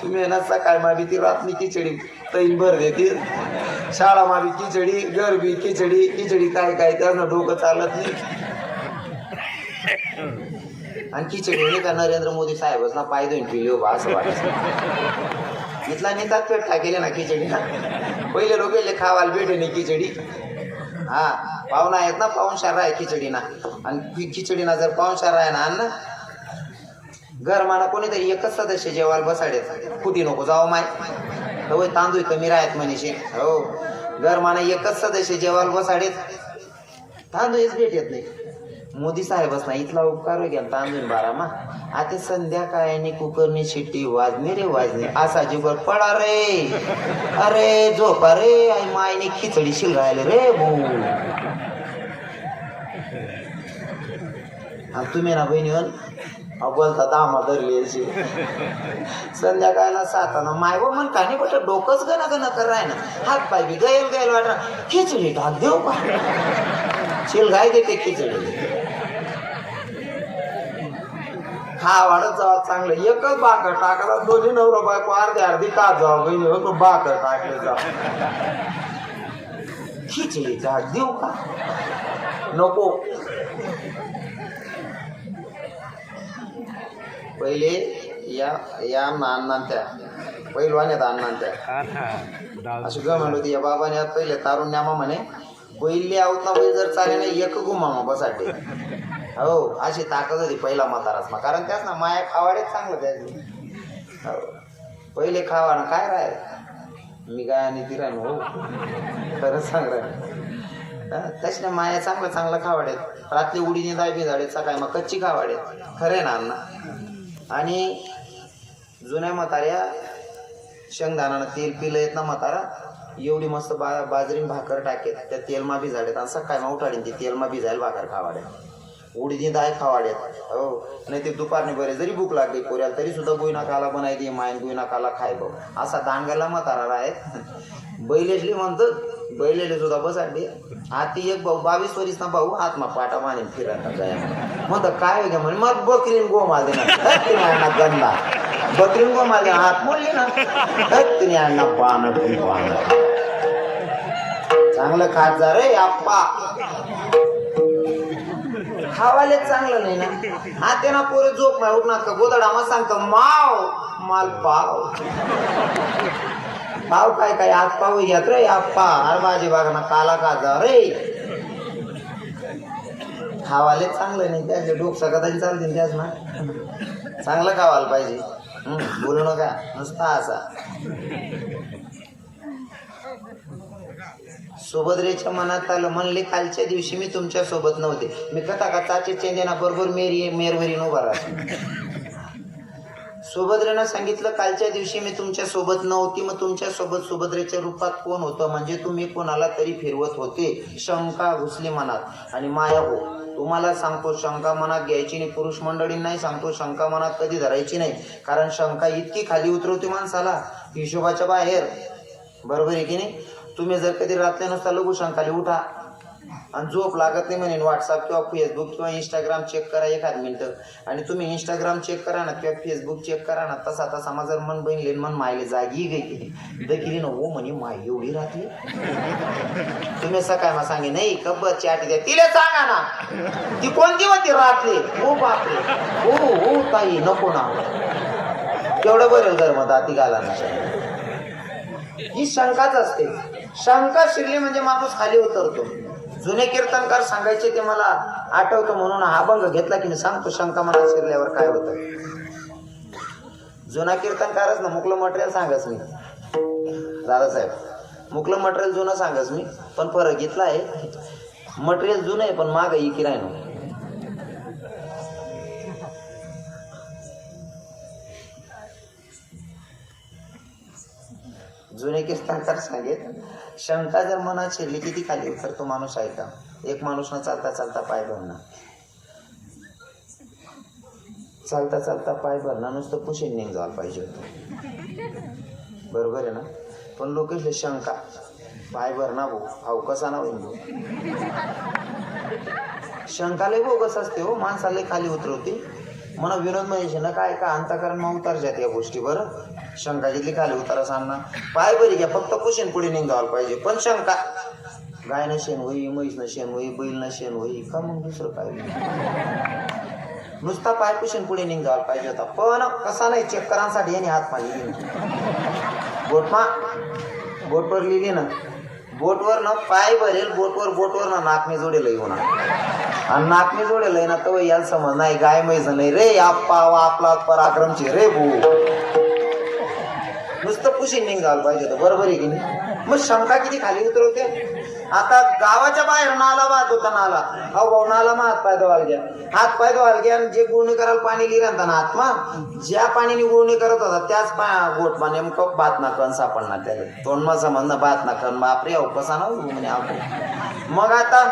तुम्ही ना सकाळ माबी ती रात्री खिचडी तैन भर देतील, शाळा माबी खिचडी, गरबी खिचडी खिचडी काय काय त्यानं डोकं चालत नाही. आणि खिचडी म्हणे का नरेंद्र मोदी साहेबच ना पाय देऊन पिली बा असं वाटत. इथला नेतात पेट टाकेले ना खिचडी ना. पहिले लोक खावायला भेटे नाही खिचडी. हा पाहुणा आहेत ना, पाहुणशार आहे खिचडी ना. आणि खिचडी ना जर पाहुणशार आहे ना अन्न घर माना कोणीतरी एकच सदस्य जेवायला बसाडेत. कुठे नको जाऊ माय होय, तांदूळ कमी राहत म्हणेशी. हो घर माना एकच सदस्य जेवायला बसाडेत, तांदूळच भेटत नाही. मोदी साहेबच ना इथला उपकार घ्या तांदूळ बारा मा. आता संध्याकाळी कुकरनी शिट्टी वाजणे रे वाजणे असा जीवर पडा रे. अरे झोपा रे. आई मायने खिचडी शिलगायले रे भू. तुम्ही ना बहिणी बोलता दामा धरली अशी संध्याकाळला साताना माय व म्हण कानी बट डोकंच गणा गणा कर राय ना. हात पाय बी गैल गैल वाट खिचडी टाक देऊ का. शिलगाय देते खिचडी. हा वाढत जावा चांगलं. एकच भाकर टाकला, दोन्ही नवरा बायको अर्धी अर्धी का जावं बहिणी भाकर टाकले जा. खिचडी टाक देऊ का नको. पहिले या अण्णांत्या पहिलवान्यात अण्णांत्या अशी ग म्हणत होती. या बाबाने पहिले तारुण्यामा म्हणे बैले आहोत ना बैल जर चाले नाही एक गुमामा बसाटे. हो अशी ताकद होती पहिला म्हाताराच. कारण त्याच ना माया खावाडेच चांगलं त्याची. हो पहिले खावा ना काय राय मी काय आणि ती राय हो खरंच सांग राय. तशी ना माया चांगलं चांगलं खावाडेत. रात्री उडीने दाबी झाडेत, सकाळी मग कच्ची खावाडेत. खरे ना अण्णा. आणि जुन्या म्हाताऱ्या शेंगदाणानं तेल पिलं येत ना म्हातारा एवढी मस्त बाजरी भाकर टाकेत त्या तेलमा बी झाडेत. आणि सकाळी मग उठाडीन ती तेलमा बी जाईल भाकर खावाड्या. उडीदी दाय खावाड्यात हो, नाही ते दुपारने बरे जरी भूक लागली कोऱ्याला तरी सुद्धा बुईना काला बनाय दे मायन बुईना काला खाय भाऊ असा दांगाला म्हातारा आहेत. बैलेसली म्हणतात बैलेले सुद्धा बसाडले आती एक भाऊ 22 वर्षना भाऊ आत्मा पाटा माने फिरायला जाय म्हणतं काय घ्या म्हणे मग बकरीन गो माल देणार गंदा बकरीन गो माल देणार हात मोडली ना तिने अण्णा पान चांगलं खात जा रे आप्पा खावाले चांगलं नाही ना आते ना पोरे झोप नाही उठणार का गोदडा मग सांगतो माव माल पाव पाव काय काय आज पाव घ्यात रे आप्पा अरे माझी बाग ना काला काजा रे खावाले चांगलं नाही त्याचे डोक सगळं चालतील त्याच ना चांगलं खावायला पाहिजे. बोलू नका नुसता असा. सुभद्रेच्या मनात आलं म्हणले कालच्या दिवशी मी तुमच्या सोबत नव्हते मी कथा कथाचे चेंदेना बरोबर मेरवरीन उभा राहतो. सुभद्रेनं सांगितलं कालच्या दिवशी मी तुमच्या सोबत नव्हती मग तुमच्या सोबत सुभद्रेच्या रूपात कोण होतं म्हणजे तुम्ही कोणाला तरी फिरवत होते. शंका घुसली मनात आणि माया हो तुम्हाला सांगतो शंका मनात घ्यायची नाही. पुरुष मंडळींनाही सांगतो शंका मनात कधी धरायची नाही कारण शंका इतकी खाली उतरवते माणसाला हिशोबाच्या बाहेर. बरोबर आहे की नाही. तुम्ही जर कधी रात्रीनुसार लघु शंकाली उठा आणि झोप लागत नाही म्हणेन व्हॉट्सअप किंवा फेसबुक किंवा इंस्टाग्राम चेक करा एखाद मिनिटं आणि तुम्ही इंस्टाग्राम चेक करा ना किंवा फेसबुक चेक करा ना तसा तसा माझं मन बहिणले मन मायले जागी गई दखिली ना हो म्हणे माय एवढी रात्री तुम्ही सकाळ मला सांगे नाही कब्बर चाटी द्या तिला सांगा ना ती कोणती होती रात्री हो बापरे हो हो ताई नको ना तेवढं बरेल धर्म दाती घाला ना ही शंकाच असते. शंका शिरली म्हणजे माणूस खाली उतरतो. जुने कीर्तनकार सांगायचे ते मला आठवतं म्हणून हा भंग घेतला की मी सांगतो शंका मनात शिरल्यावर काय होतं. जुना कीर्तनकारच ना मुकलं मटेरियल सांगच मी दादासाहेब मुकलं मटेरियल जुनं सांगच मी पण फरक इथला आहे मटेरियल जुनं आहे पण माग इकी राहिनो. जुने कीर्तनकार सांगेत शंका जर मनात शिरली किती खाली उतरतो माणूस ऐका. एक माणूस ना चालता चालता पाय भरणार चालता चालता पाय भरणार नुसतं पुशीन निघ जायला पाहिजे होतं. बरोबर आहे ना. पण लोक शंका पाय भरणार भाऊ हाव कसा ना होईल शंकाले भाऊ कसं असते हो माणसाला खाली उतरवते. म्हणा विनोद महेश ना काय का अंतकरण मग उतार जाते या गोष्टी. बरं शंका घेतली खाली उतारा सांगणार पाय बरी घ्या फक्त पुशीन पुढे निघायला पाहिजे. पण शंका गाय न शेण होई म्हैस न शेण होई बैल न शेण होई का मग दुसरं काय नुसता पाय पुशीन पुढे निघायला पाहिजे होता. पण कसा नाही चेककरांसाठी याने हात पाहिजे बोटमा बोटवर लिहिली ना बोटवर ना पाय भरेल बोटवर ना नाकने जोडेल होणार आणि नाकने जोडेल ना तर याला समज नाही गाय म्हैस नाही रे आप्पा आपला पराक्रमची रे भू नुसतं पुशीन निघायला पाहिजे होतं. बरोबर आहे की नाही. मग शंका किती खाली उतरवते. आता गावाच्या बाहेर नाला वाहत होता नाला अहो भाऊ नाला मग हात पाय धुवायला घ्या हात पाय धुवायला घ्या आणि जे गुळणी करायला पाणी लिहिलं ना आत्मा ज्या पाणीने गुळणी करत होता त्याच गोटमा नेमकं भात ना कण सापडणार त्याला तोंडमा समजणं भात ना कण बापरे अहो कसा ना म्हणे आपण. मग आता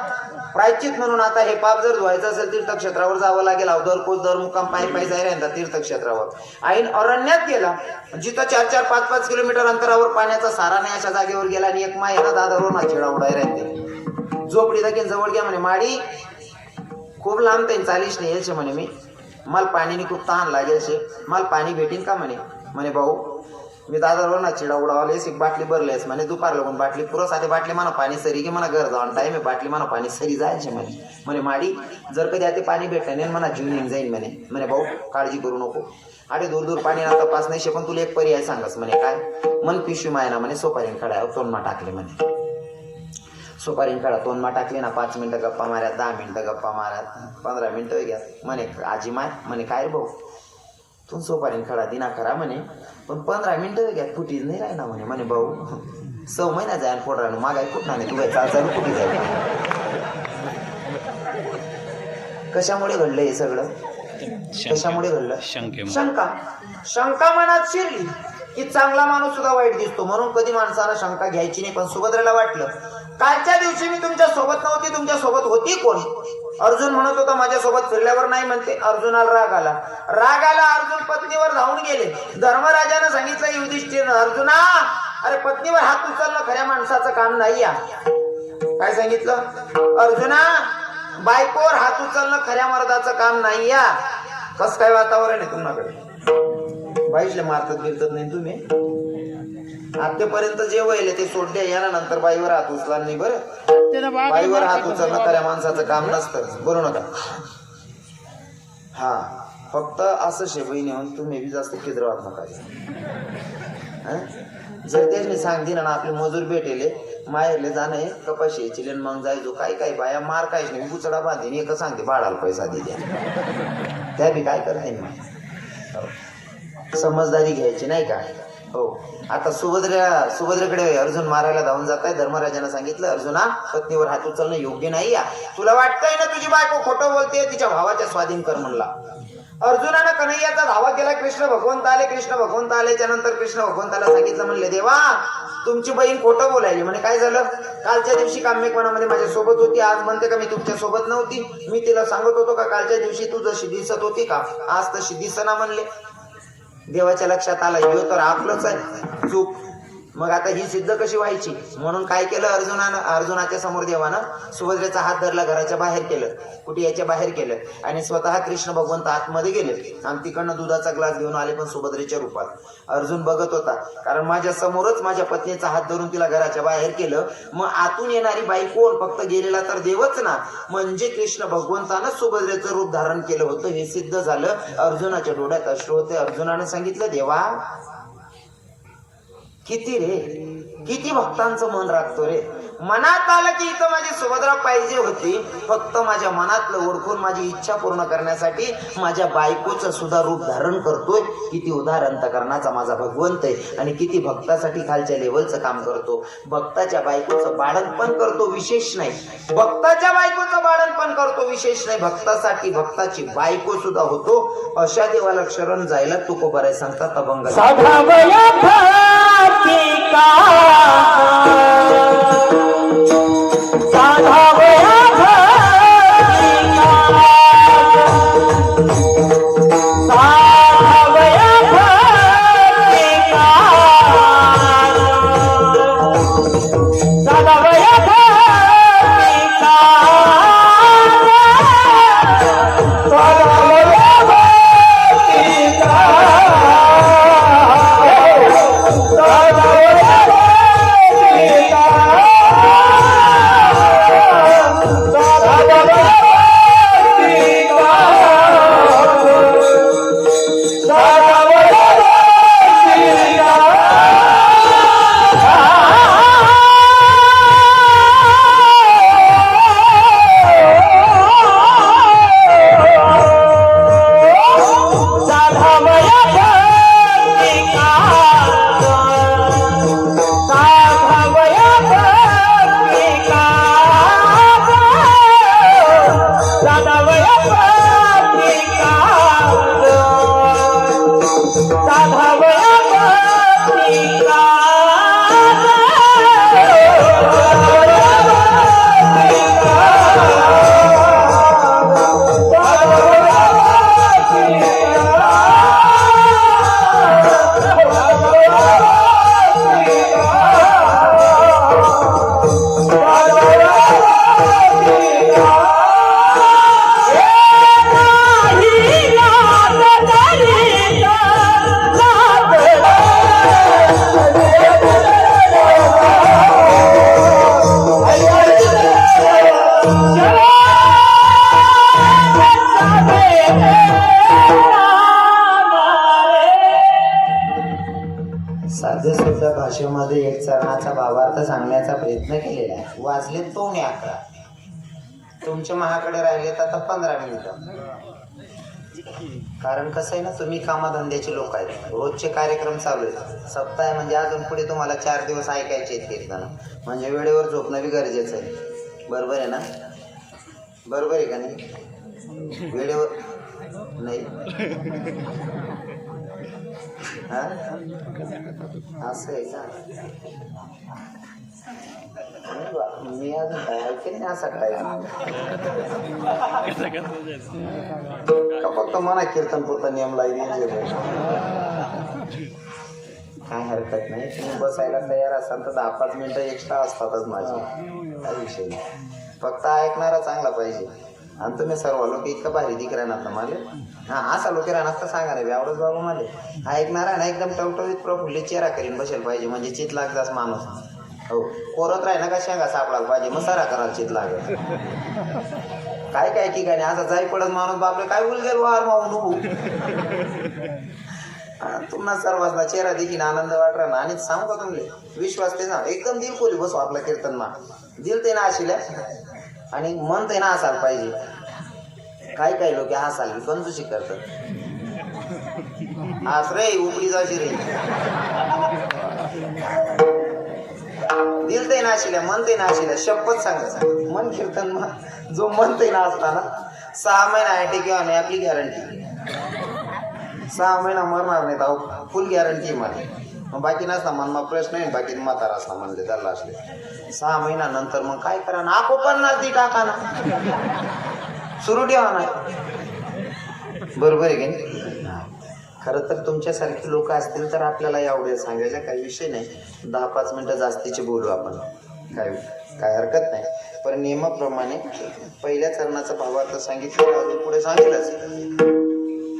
प्रायश्चित म्हणून आता हे पाप जर धुवायचं असेल तीर्थक्षेत्रावर जावं लागेल. दर दर मुक्काम पायी जायला तीर्थक्षेत्रावर ऐन अरण्यात गेला जिथं 4-4, 5-5 किलोमीटर अंतरावर पाण्याचा सारा नाही अशा जागेवर गेला आणि एक मायना दादावर ना चिडा उडाय राहते झोपडी दाखीन जवळ घ्या म्हणे माडी खूप लांब ताईन चालीस नाही यायचे म्हणे मी मला पाणीने खूप तहान लागेल शे मला पाणी भेटीन का म्हणे भाऊ मी दादावर ना चिडा उडावलेस एक बाटली भरलेस म्हणे दुपार लागून बाटली पुरं साधे बाटली म्हणा पाणी सरी की मला घर जाऊन टाईम आहे बाटली म्हणा पाणी सरी जायचे म्हणे माडी जर कधी आता पाणी भेटलं नाही म्हणा जीव निघून जाईन म्हणे भाऊ काळजी करू नको अरे दूर पाणी ना तपास नाही पण तुला एक पर्याय सांगस म्हणे काय मन पिशवी मायना म्हणे सोपारीन खडा तोंडमा टाकले म्हणे सोपारीन खडा तोंडमा टाकले ना 5 मिनिटं गप्पा माऱ्यात 10 मिनिटं गप्पा माऱ्यात 15 मिनिटं घ्या म्हणे आजी माय म्हणे काय भाऊ तू सोपारीन खडा दिना खरा म्हणे पण 15 मिनिटं घ्या फुटीच नाही राहिना म्हणे भाऊ 6 महिना जाय फोड राहणं मागाय कुठं नाही तू काय चालचाल कुठे जाय. कशामुळे घडलं हे सगळं कशामुळे घडलं शंका मनात शिरली की चांगला माणूस सुद्धा वाईट दिसतो म्हणून कधी माणसाला शंका घ्यायची नाही. पण सुभद्रेला वाटलं कालच्या दिवशी मी तुमच्या सोबत नव्हती, तुमच्या सोबत होती कोण? अर्जुन म्हणत होता माझ्या सोबत फिरल्यावर नाही म्हणते. अर्जुनाला राग आला. अर्जुन पत्नीवर धावून गेले. धर्मराजाने सांगितलं युधिष्ठिर, अर्जुना अरे पत्नीवर हात उचलणं खऱ्या माणसाचं काम नाही या. काय सांगितलं? अर्जुना बायकोवर हात उचलणं खऱ्या मर्दाचं काम नाही या. कस काय वातावरण आहे तुमच्याकडे? बाईशले मारतात बिरतात नाही तुम्ही? आतापर्यंत जे वहिले ते सोडले या नंतर बाईवर हात उचला नाही. बरं बाईवर हात उचलणं खऱ्या माणसाचं काम नसतं. बोलू नका. हा फक्त असं शेबई नेऊन तुम्ही बी जास्त खिद्रवात नका. जर त्यांनी सांगते ना आपले मजूर भेटेले माहेरले जाणे कपाशी यायची मग जायचो. काय काय बाया मार काहीच नाही, गुचडा बांधीन एक सांगते बाळाला पैसा दे द्या. त्या बी काय करते समजदारी घ्यायची नाही का? हो. आता सुभद्रेकडे अर्जुन मारायला धावून जात आहे. धर्मराजाने सांगितलं अर्जुना पत्नीवर हात उचलणं योग्य नाही या. तुला वाटतंय ना तुझी बायको खोटं बोलते, तिच्या भावाच्या स्वाधीन कर म्हणला. अर्जुनानं कन्हैयाचा धावा केला. कृष्ण भगवंत आल्याच्या नंतर कृष्ण भगवंताला सांगितलं, म्हणले देवा तुमची बहीण खोटं बोलायली. म्हणे काय झालं? कालच्या दिवशी काम्यकवनामध्ये माझ्या सोबत होती, आज म्हणते का मी तुमच्या सोबत नव्हती. मी तिला सांगत होतो का कालच्या दिवशी तू जशी दिसत होती का आज तशी दिसना म्हणले. देवाच्या लक्षात आला ह्यो तर आपलंच आहे चूक. मग आता ही सिद्ध कशी व्हायची? म्हणून काय केलं अर्जुनाच्या समोर देवानं सुभद्रेचा हात धरला, घराच्या बाहेर केलं, कुटियाच्या बाहेर केलं आणि स्वतः कृष्ण भगवंत आतमध्ये गेले आणि तिकडनं दुधाचा ग्लास घेऊन आले, पण सुभद्रेच्या रूपात. अर्जुन बघत होता, कारण माझ्या समोरच माझ्या पत्नीचा हात धरून तिला घराच्या बाहेर केलं. मग आतून येणारी बाई कोण? फक्त गेलेला तर देवच ना. म्हणजे कृष्ण भगवंतानं सुभद्रेचं रूप धारण केलं होतं हे सिद्ध झालं. अर्जुनाच्या डोळ्यात अश्रू होते. अर्जुनानं सांगितलं देवा किती रे, किती भक्तांचं मन राखतो रे. मनात आलं की इथं माझी सुभद्रा पाहिजे होती, फक्त माझ्या मनातलं ओळखून माझी इच्छा पूर्ण करण्यासाठी माझ्या बायकोचं सुद्धा रूप धारण करतोय. किती उदार अंतकरणाचा माझा भगवंत आहे आणि किती भक्तासाठी खालच्या लेवलचं काम करतो. भक्ताच्या बायकोचं बाळणपण करतो, विशेष नाही. भक्ताच्या बायकोचं बाळणपण करतो, विशेष नाही. भक्तासाठी भक्ताची बायको सुद्धा होतो. अशा देवाला शरण जायला तुकोबाराय सांगतात अभंग. भाषेमध्ये एक चरणाचा भावार्थ सांगण्याचा प्रयत्न केलेला आहे. वाजले 2:11. तुमच्या महाकडे राहिले तर आता 15 मिनिटं. कारण कसं आहे ना, तुम्ही कामधंद्याचे लोक आहेत, रोजचे कार्यक्रम चालू आहेत. सप्ताह म्हणजे अजून पुढे तुम्हाला 4 दिवस ऐकायचे आहेत कीर्तन, म्हणजे वेळेवर झोपणं बी गरजेचं आहे. बरोबर आहे ना? बरोबर आहे का नाही? वेळेवर नाही हा? असं आहे का? मी अजून काय ऐकेल नाही असा काय का फक्त मना कीर्तन पुरता नियम लागले. काय हरकत नाही, तुम्ही बसायला तयार असाल तर 10-5 मिनिटं एक्स्ट्रा असतातच माझे, काही विषय नाही. फक्त ऐकणारा चांगला पाहिजे. आणि तुम्ही सर्व लोक इतकं भारी दिक राहणार ना मला. हा असा लोक राहणार तर सांगा नाही एवढंच बाबा मला. ऐकणारा ना एकदम टवटवीत प्रफुल्लित चेहरा करीन बसेल पाहिजे, म्हणजे चित लागताच माणूस. हो कोरत राही ना का शेंगा सापडायला पाहिजे, मग सारा करायला चित लागत. काय काय ठिकाणी असा जाई पडत माणूस बापरे काय बोल गेलो वार माऊन. तुम्हाला सर्वांना चेहरा देखील आनंद वाटला ना. आणि सांगू का तुम्ही विश्वास ते ना एकदम दिलखोली बसू आपला कीर्तन मा. दिल ते ना अशिल्या आणि मन ते ना असायला पाहिजे. काय काय लोक हसाल कंजूशी करतात. हास रे उपडी जाशी रे. दिल ते ना अशिल्या मन ते ना अशिल्या शपथ सांगायचं मन कीर्तन मा जो मन ते ना असताना 6 महिना ॲटी किंवा नाही आपली गॅरंटी. 6 महिना मरणार नाही तर फुल गॅरंटी मला. मग बाकी नसता मनमा प्रश्न आहे, बाकी म्हातारा असला म्हणले त्याला असले 6 महिन्यानंतर मग काय करा ना आखो पण ना ती टाका ना सुरू ठेवा ना. बरोबर आहे की नाही. खरं तर तुमच्यासारखी लोक असतील तर आपल्याला यावढे सांगायचा काही विषय नाही. 10-5 मिनिटं जास्तीचे बोलू आपण, काय हरकत नाही. पण नियमाप्रमाणे पहिल्या चरणाचा भावार्थ सांगितलं अजून पुढे सांगितलंच.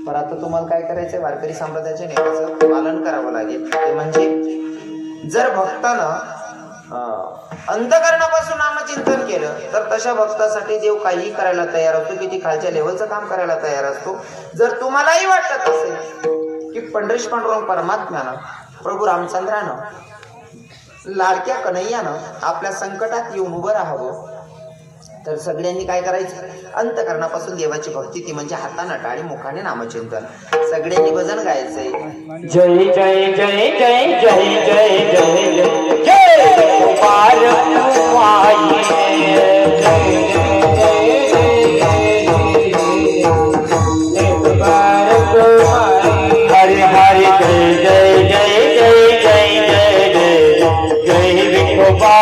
पण आता तुम्हाला काय करायचंय वारकरी संप्रदायाच्या नियमाचं पालन करावं लागेल. ते म्हणजे जर भक्तानं अंतःकरणापासून नामचिंतन केलं तर तशा भक्तासाठी देव काही करायला तयार असतो, किती खालच्या लेवलचं काम करायला तयार असतो. जर तुम्हालाही वाटत असेल की पंढरीश पांडुरंग परमात्म्यानं प्रभू रामचंद्रानं लाडक्या कन्हैयानं आपल्या संकटात येऊन उभं राहावं, तर सगळ्यांनी काय करायचं अंतःकरणापासून देवाची भक्ती, ती म्हणजे हातानं टाळी मुखाने नामचिंतन. सगळ्यांनी भजन गायचंय. जय जय जय जय जय जय जय जय गोपाल कुमारी हरि हरि जय जय जय जय जय जय जय जय विठोबा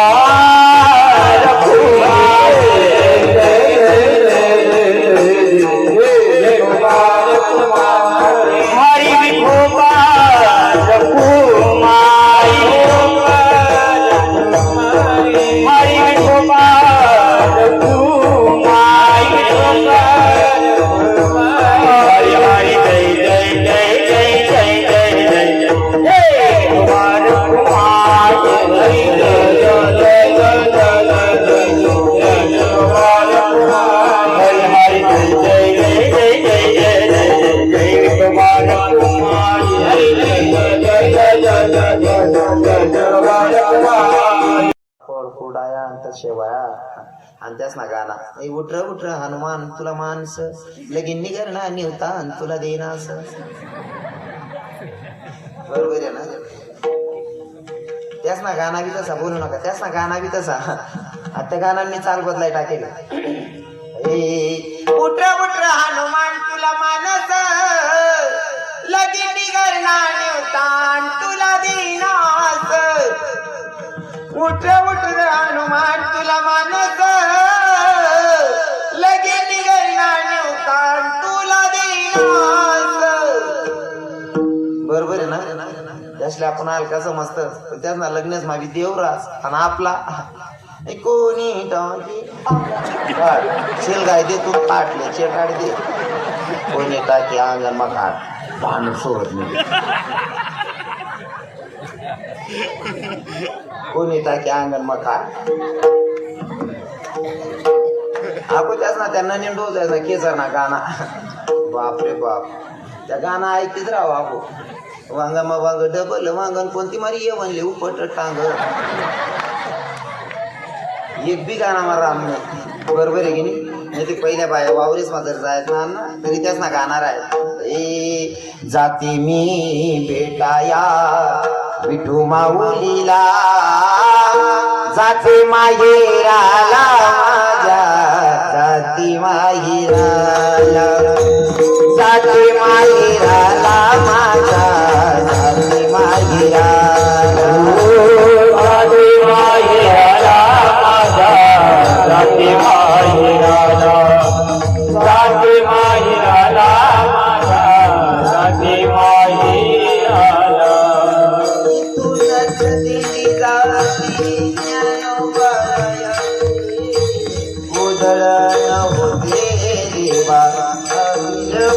शेवया आणि त्याच ना गाणा उठर उठर हनुमान तुला मानस लगीन निघर ना निवता तुला देना असं. बरोबर आहे ना. त्याच ना गाणा बी तसा बोलू नका. त्याच ना गाणा बी तसा. आता गाणांनी चाल बदलाय टाकेल. उठर उठर हनुमान तुला मानस लगीन निघर ना निवता तुला देना असं. उठ उठ रे हनुमान तुला मानस लगे निघाला नेवता तुला देईनास. बरोबर आहे ना. त्यासले आपण हलका समजतं, त्यांना लग्नच मावी देवरास आणि आपला कोणी शेलगाय दे तू काटले चेटाड दे कोणी टाकी अंगण मग काट पान सोडत नाही. कोणी टाकी अंगण मग काट आपण त्याच ना त्यांना निंडू जायचा केसर ना गाणा. बाप रे बाप त्या गाणं ऐकत राहू आपण. वांगा मग वांग डबल वांगण कोणती मारी ये म्हणले उपट टांग एक बी गाणं मारा आम्ही. बरोबर आहे की नाही. ते पहिल्या बाया वावरीच जर जायचं ना तरी त्याच ना गाणार आहे. ए जाती मी भेटाया विठू माऊलीला जाते माहेराला माझ्या जाती माहेराला जाती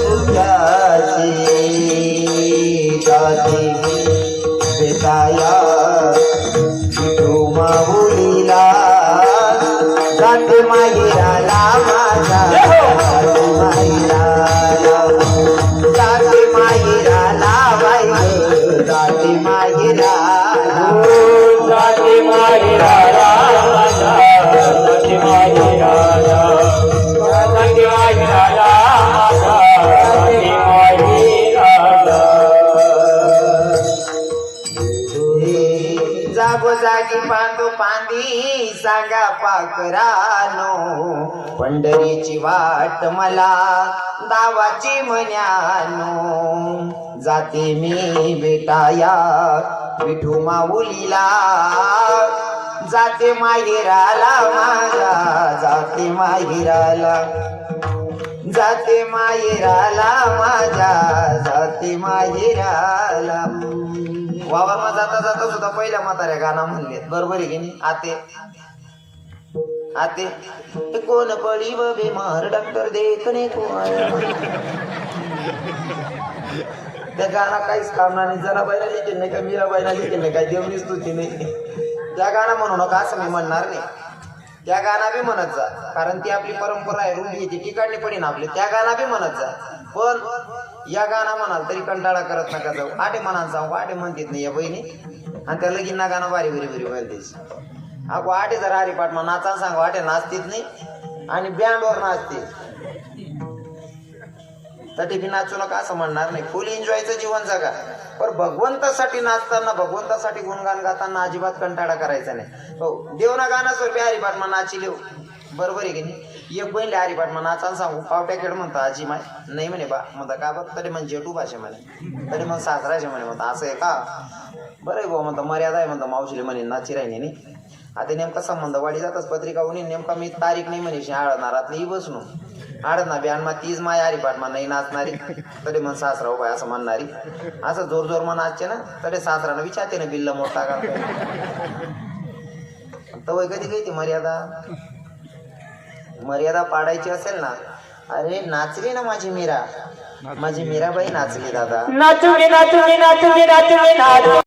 भुक्याची जाती बेताया विठू माऊलीला जाते माहिराला माझा जाते माहिराला जाते माहिराला बाई जाते माहिराला जाती माई राजा जाती माई राजा जाती माई राजा जाती माई राजा जागोजागी पांडू पांदी सांगा पाकरानो पंढरीची वाट मला दावाची मन्यानो जाते मी बेटाया विठू माऊलीला जाते माहेराला माझा जाते माहेराला जाते माहेराला माझ्या जाते माहेराला वावरमा जाता जाता सुद्धा पहिल्या म्हाताऱ्या गाणं म्हणलेत बरोबर आहे की नाही आते आते हे कोण पडी व बेमार डॉक्टर देखणे कोण त्या गाणं काहीच कामना नाही जनाबाईला लिहितील नाही का मीराबाईला लिहितील नाही काय देवणी स्तुती नाही त्या गाणं म्हणू नका असं मी म्हणणार नाही त्या गाणं बी म्हणत जा कारण ती आपली परंपरा आहे रूढी ती ठिकाणी पडीन आपली त्या गाणं बी म्हणत जा पण या गाणं म्हणाल तरी कंटाळा करत नका जाऊ आटे म्हणाल सांगू आटे म्हणतात नाही या बहिणी आणि त्या लगीन ना गाणं बारी बरी बरी म्हणतेस अगो आटे जर हरिपाठ मग नाचा सांगू आटे नाचतीत नाही आणि बँडवर नाचते तरी बी नाचू नका असं म्हणणार नाही फुल एन्जॉयचं जीवन जगा पण भगवंतासाठी नाचताना भगवंतासाठी गुणगान गाताना अजिबात कंटाळा करायचा नाही हो देवना गाणं स्वरूपी हरिपाठ मग नाची लिहू बरोबर आहे की नाही एक बहिणले हरिपाठ मग नाचान सांगू पावट्या खेळ म्हणतो आजी माय नाही म्हणे बा म्हणता का बरं तरी मग जेटू भाषे म्हणे तरी मग सासराचे म्हणे म्हणता असं आहे का बरं आहे भाऊ म्हणता मर्यादा आहे म्हणता मावशीले म्हणे नाची राहिली नाही आता नेमका संबंध वाढी जातच पत्रिका होणी नेमका मी तारीख नाही म्हणे आळनारातली बसणू आडना ब्यानमा तीच माय हरिपाठ मा नाही नाचणारी तरी मग सासरा उभा असं म्हणणारी असं जोर जोर मग नाचते ना तरी सासरानं विचारते ना बिल्ल मोठा का तवय कधी काही ती मर्यादा पाडायची असेल ना अरे नाचली ना माझी मीराबाई नाचली दादा नाचूंगी नाचूंगी नाचूंगी नाचूंगी नाच